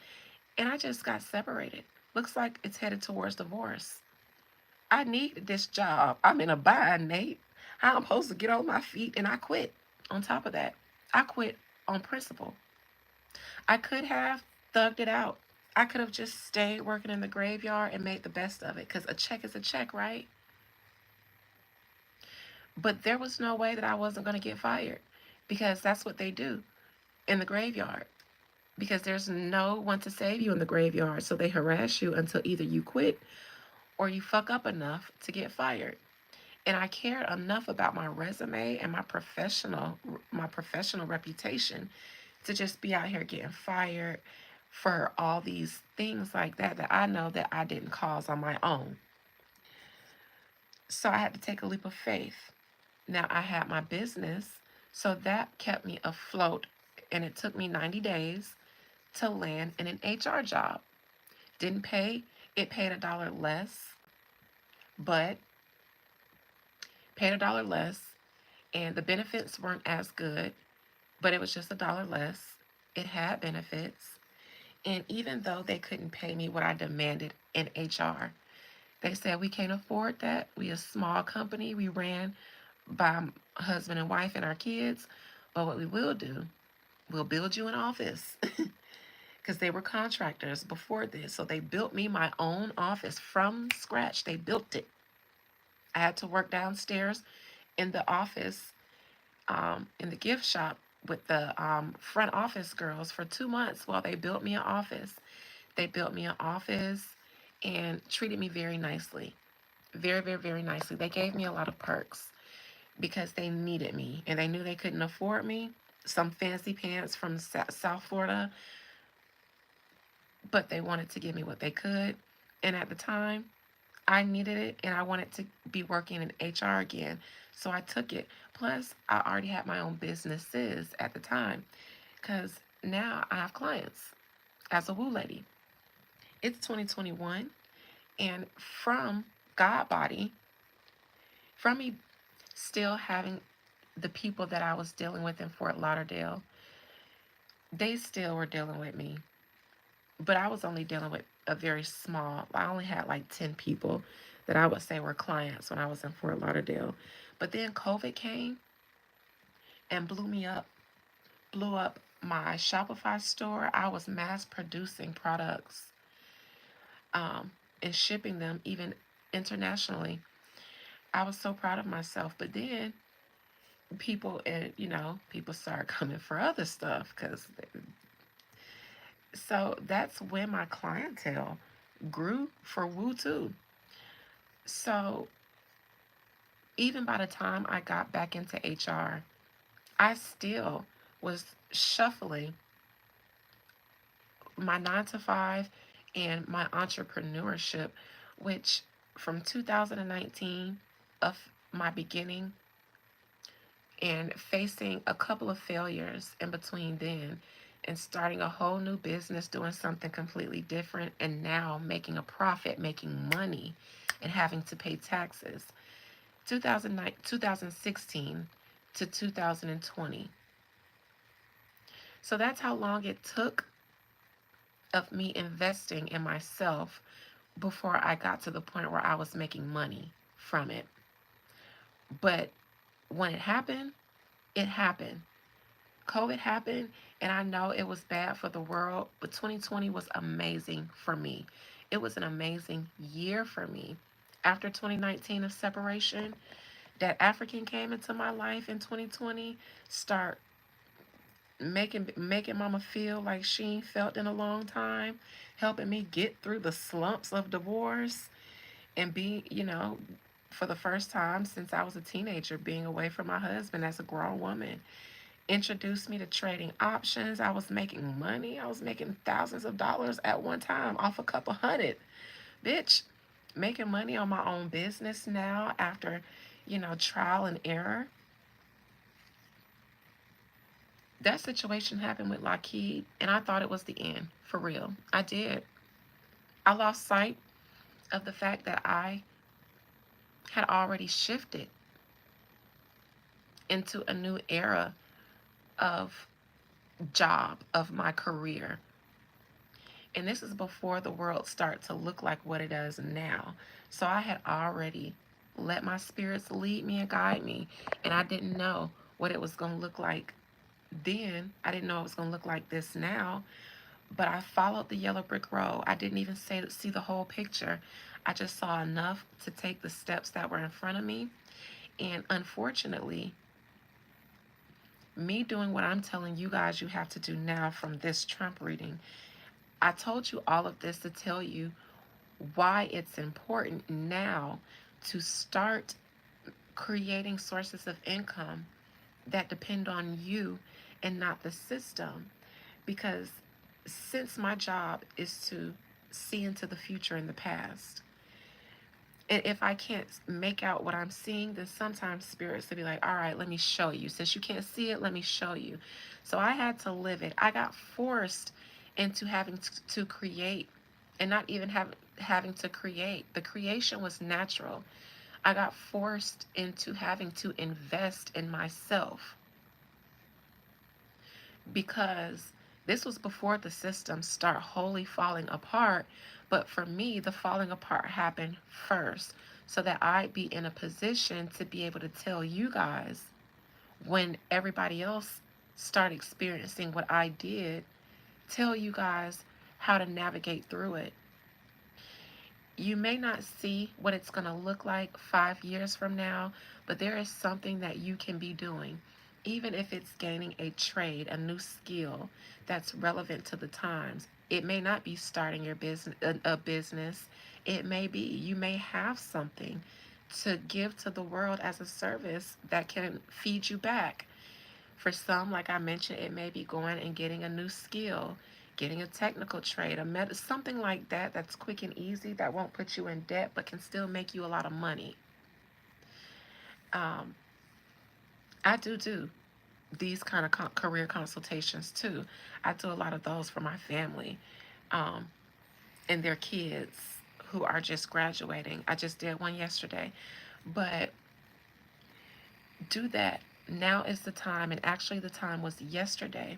And I just got separated. Looks like it's headed towards divorce. I need this job. I'm in a bind, Nate. How I'm supposed to get on my feet, and I quit. On top of that, I quit on principle. I could have thugged it out. I could have just stayed working in the graveyard and made the best of it because a check is a check, right? But there was no way that I wasn't going to get fired because that's what they do in the graveyard. Because there's no one to save you in the graveyard. So they harass you until either you quit or you fuck up enough to get fired. And I cared enough about my resume and my professional reputation to just be out here getting fired for all these things like that I know that I didn't cause on my own. So I had to take a leap of faith. Now I had my business, so that kept me afloat, and it took me 90 days to land in an HR job. Didn't pay, it paid $1 less, but paid $1 less, and the benefits weren't as good, but it was just $1 less. It had benefits. And even though they couldn't pay me what I demanded in HR, they said, we can't afford that. We a small company. We ran by husband and wife and our kids. But what we will do, we'll build you an office. Because they were contractors before this. So they built me my own office from scratch. They built it. I had to work downstairs in the office, in the gift shop with the front office girls for 2 months while they built me an office. They built me an office and treated me very nicely. Very, very, very nicely. They gave me a lot of perks because they needed me and they knew they couldn't afford me. Some fancy pants from South Florida, but they wanted to give me what they could. And at the time, I needed it and I wanted to be working in HR again. So I took it. Plus, I already had my own businesses at the time because now I have clients as a woo lady. It's 2021, and from God Body, from me still having the people that I was dealing with in Fort Lauderdale, they still were dealing with me. But I was only dealing with a very small, I only had like 10 people that I would say were clients when I was in Fort Lauderdale. But then COVID came and blew me up, blew up my Shopify store. I was mass producing products and shipping them even internationally. I was so proud of myself. But then people, and people started coming for other stuff because so that's when my clientele grew for Woo too. So even by the time I got back into HR, I still was shuffling my 9 to 5 and my entrepreneurship, which from 2019 of my beginning and facing a couple of failures in between then and starting a whole new business, doing something completely different, and now making a profit, making money, and having to pay taxes. 2016 to 2020. So that's how long it took of me investing in myself before I got to the point where I was making money from it. But when it happened, it happened. COVID happened, and I know it was bad for the world, but 2020 was amazing for me. It was an amazing year for me. After 2019 of separation, that African came into my life in 2020, start making mama feel like she ain't felt in a long time, helping me get through the slumps of divorce and be, for the first time since I was a teenager, being away from my husband as a grown woman. Introduced me to trading options. I was making money. I was making thousands of dollars at one time off a couple hundred. Bitch, making money on my own business now after, trial and error. That situation happened with Lockheed, and I thought it was the end. For real. I did. I lost sight of the fact that I had already shifted into a new era of job, of my career. And this is before the world started to look like what it does now. So I had already let my spirits lead me and guide me. And I didn't know what it was going to look like then. I didn't know it was going to look like this now. But I followed the yellow brick road. I didn't even see the whole picture. I just saw enough to take the steps that were in front of me. And unfortunately, me doing what I'm telling you guys you have to do now from this Trump reading, I told you all of this to tell you why it's important now to start creating sources of income that depend on you and not the system. Because since my job is to see into the future and the past, and if I can't make out what I'm seeing, then sometimes spirits will be like, all right, let me show you. Since you can't see it, let me show you. So I had to live it. I got forced into having to create, and not even having to create. The creation was natural. I got forced into having to invest in myself because this was before the system start wholly falling apart. But for me, the falling apart happened first so that I'd be in a position to be able to tell you guys when everybody else started experiencing what I did, tell you guys how to navigate through it. You may not see what it's going to look like 5 years from now, but there is something that you can be doing, even if it's gaining a trade, a new skill that's relevant to the times. It may not be starting your business, a business. It may be you may have something to give to the world as a service that can feed you back. For some, like I mentioned, it may be going and getting a new skill, getting a technical trade, something like that that's quick and easy, that won't put you in debt but can still make you a lot of money. Um, I do these kind of career consultations too. I do a lot of those for my family um, and their kids who are just graduating. I just did one yesterday. But do that. Now is the time, and actually the time was yesterday,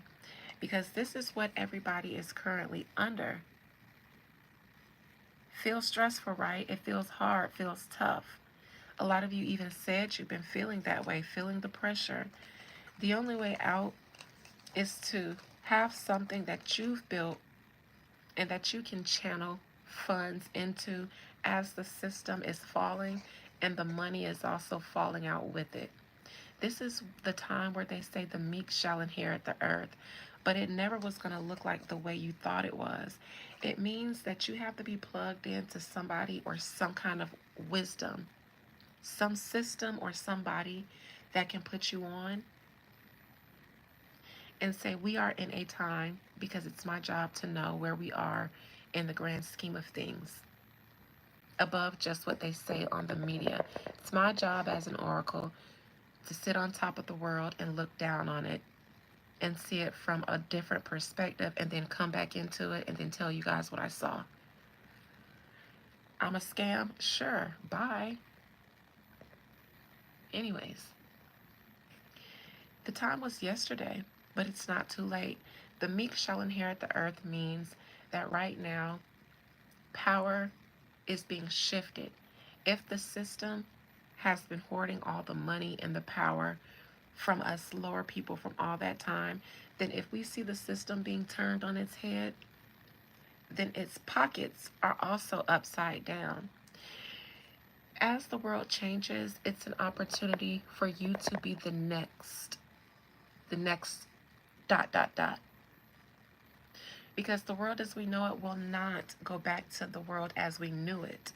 because this is what everybody is currently under. Feels stressful, right? It feels hard, feels tough. A lot of you even said you've been feeling that way, feeling the pressure. The only way out is to have something that you've built and that you can channel funds into as the system is falling and the money is also falling out with it. This is the time where they say the meek shall inherit the earth, but it never was going to look like the way you thought it was. It means that you have to be plugged into somebody or some kind of wisdom, some system or somebody that can put you on and say, we are in a time, because it's my job to know where we are in the grand scheme of things, above just what they say on the media. It's my job as an oracle to sit on top of the world and look down on it and see it from a different perspective and then come back into it and then tell you guys what I saw. I'm a scam? Sure. Bye. Anyways, the time was yesterday, but it's not too late. The meek shall inherit the earth means that right now, power is being shifted. If the system has been hoarding all the money and the power from us lower people from all that time, then if we see the system being turned on its head, then its pockets are also upside down. As the world changes, it's an opportunity for you to be the next dot, dot, dot. Because the world as we know it will not go back to the world as we knew it.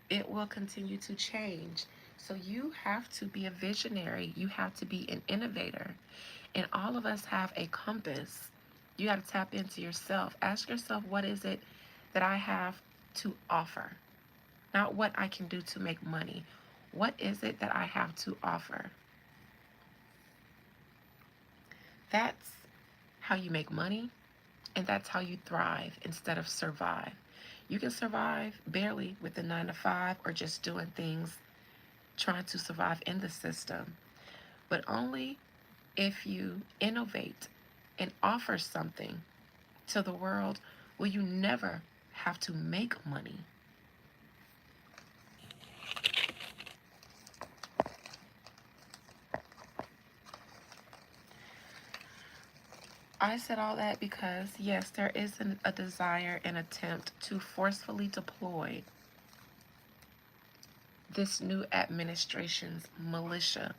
It will continue to change. So you have to be a visionary. You have to be an innovator. And all of us have a compass. You got to tap into yourself. Ask yourself, what is it that I have to offer? Not what I can do to make money. What is it that I have to offer? That's how you make money, and that's how you thrive instead of survive. You can survive barely with the 9 to 5 or just doing things, trying to survive in the system, but only if you innovate and offer something to the world will you never have to make money. I said all that because, yes, there is a desire and attempt to forcefully deploy this new administration's militia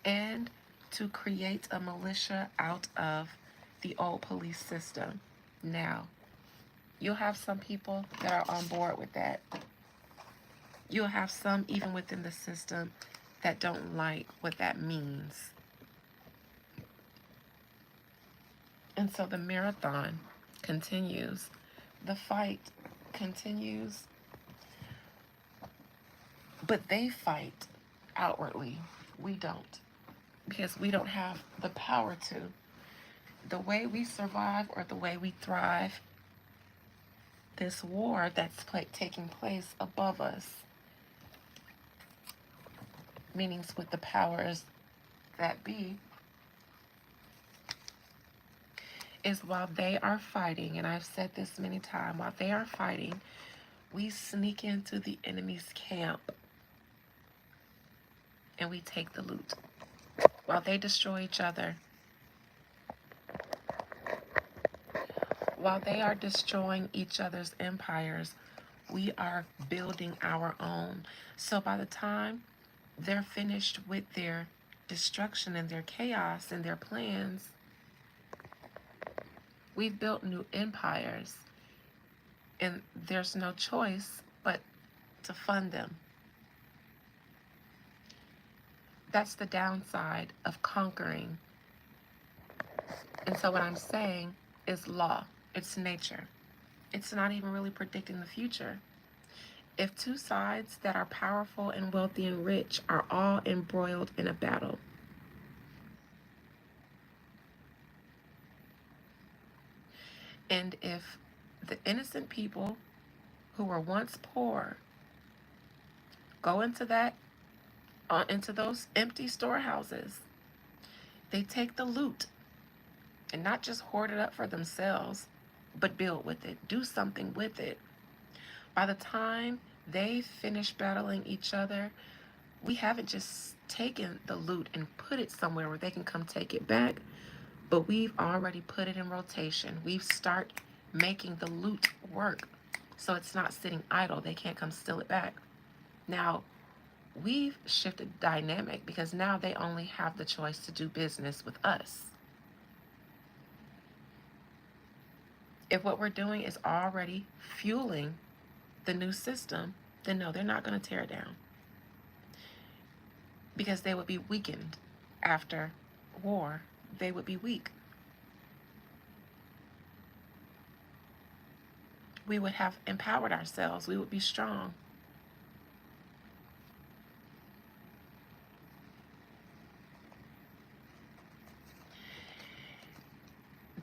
and to create a militia out of the old police system. Now, you'll have some people that are on board with that. You'll have some even within the system that don't like what that means. And so the marathon continues. The fight continues. But they fight outwardly. We don't. Because we don't have the power to. The way we survive or the way we thrive, this war that's taking place above us, meanings with the powers that be, is while they are fighting, and I've said this many times, while they are fighting, we sneak into the enemy's camp and we take the loot. While they destroy each other, while they are destroying each other's empires, we are building our own. So by the time they're finished with their destruction and their chaos and their plans, we've built new empires, and there's no choice but to fund them. That's the downside of conquering. And so what I'm saying is law. It's nature. It's not even really predicting the future. If two sides that are powerful and wealthy and rich are all embroiled in a battle, and if the innocent people who were once poor go into those empty storehouses, they take the loot and not just hoard it up for themselves, but build with it, do something with it. By the time they finish battling each other, we haven't just taken the loot and put it somewhere where they can come take it back, but we've already put it in rotation. We've started making the loot work, so it's not sitting idle. They can't come steal it back. Now, we've shifted dynamic because now they only have the choice to do business with us. If what we're doing is already fueling the new system, then no, they're not going to tear it down. Because they would be weakened after war. They would be weak. We would have empowered ourselves. We would be strong.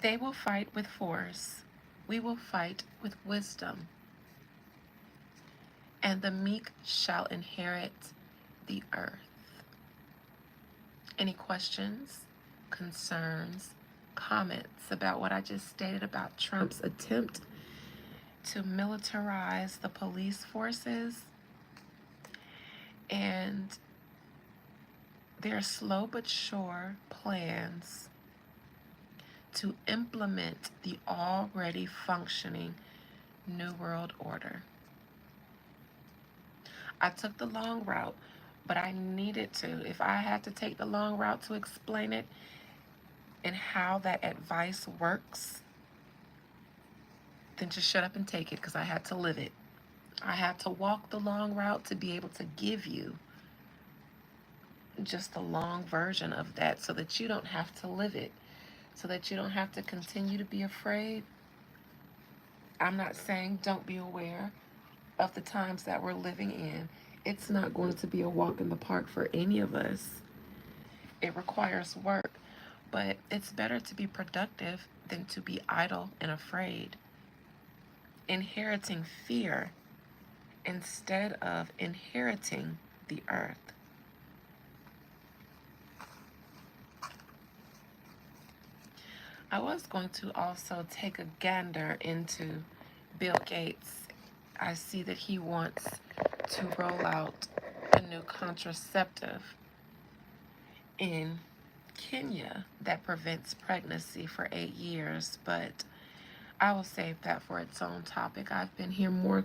They will fight with force. We will fight with wisdom. And the meek shall inherit the earth. Any questions, concerns, comments about what I just stated about Trump's attempt to militarize the police forces and They're slow but sure plans to implement the already functioning New World Order. I took the long route, but I needed to. If I had to take the long route to explain it and how that advice works, then just shut up and take it, because I had to live it. I had to walk the long route to be able to give you just the long version of that, so that you don't have to live it, so that you don't have to continue to be afraid. I'm not saying don't be aware of the times that we're living in. It's not going to be a walk in the park for any of us. It requires work, but it's better to be productive than to be idle and afraid, inheriting fear instead of inheriting the earth. I was going to also take a gander into Bill Gates. I see that he wants to roll out a new contraceptive in Kenya that prevents pregnancy for 8 years, but I will save that for its own topic. I've been here more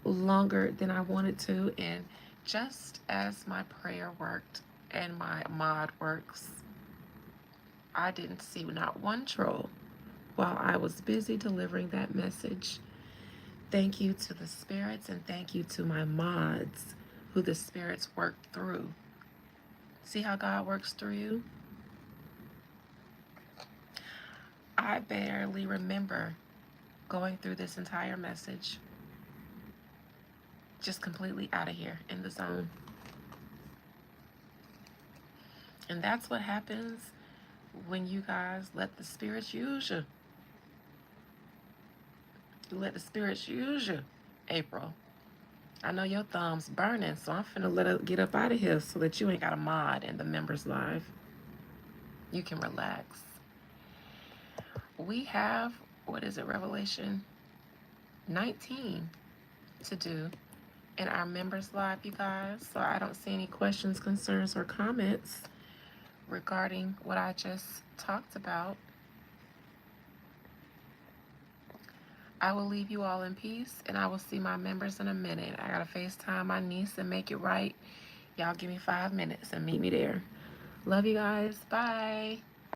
longer than I wanted to, and just as my prayer worked and my mod works, I didn't see not one troll while I was busy delivering that message. Thank you to the spirits, and thank you to my mods who the spirits worked through. See how God works through you? I barely remember going through this entire message. Just completely out of here in the zone. And that's what happens when you guys let the spirits use you. You let the spirits use you, April. I know your thumb's burning, so I'm finna let her get up out of here so that you ain't got a mod in the members live. You can relax. We have, what is it, Revelation 19 to do in our members live, you guys. So I don't see any questions, concerns, or comments regarding what I just talked about. I will leave you all in peace, and I will see my members in a minute. I gotta FaceTime my niece and make it right. Y'all give me 5 minutes and meet me there. Love you guys. Bye.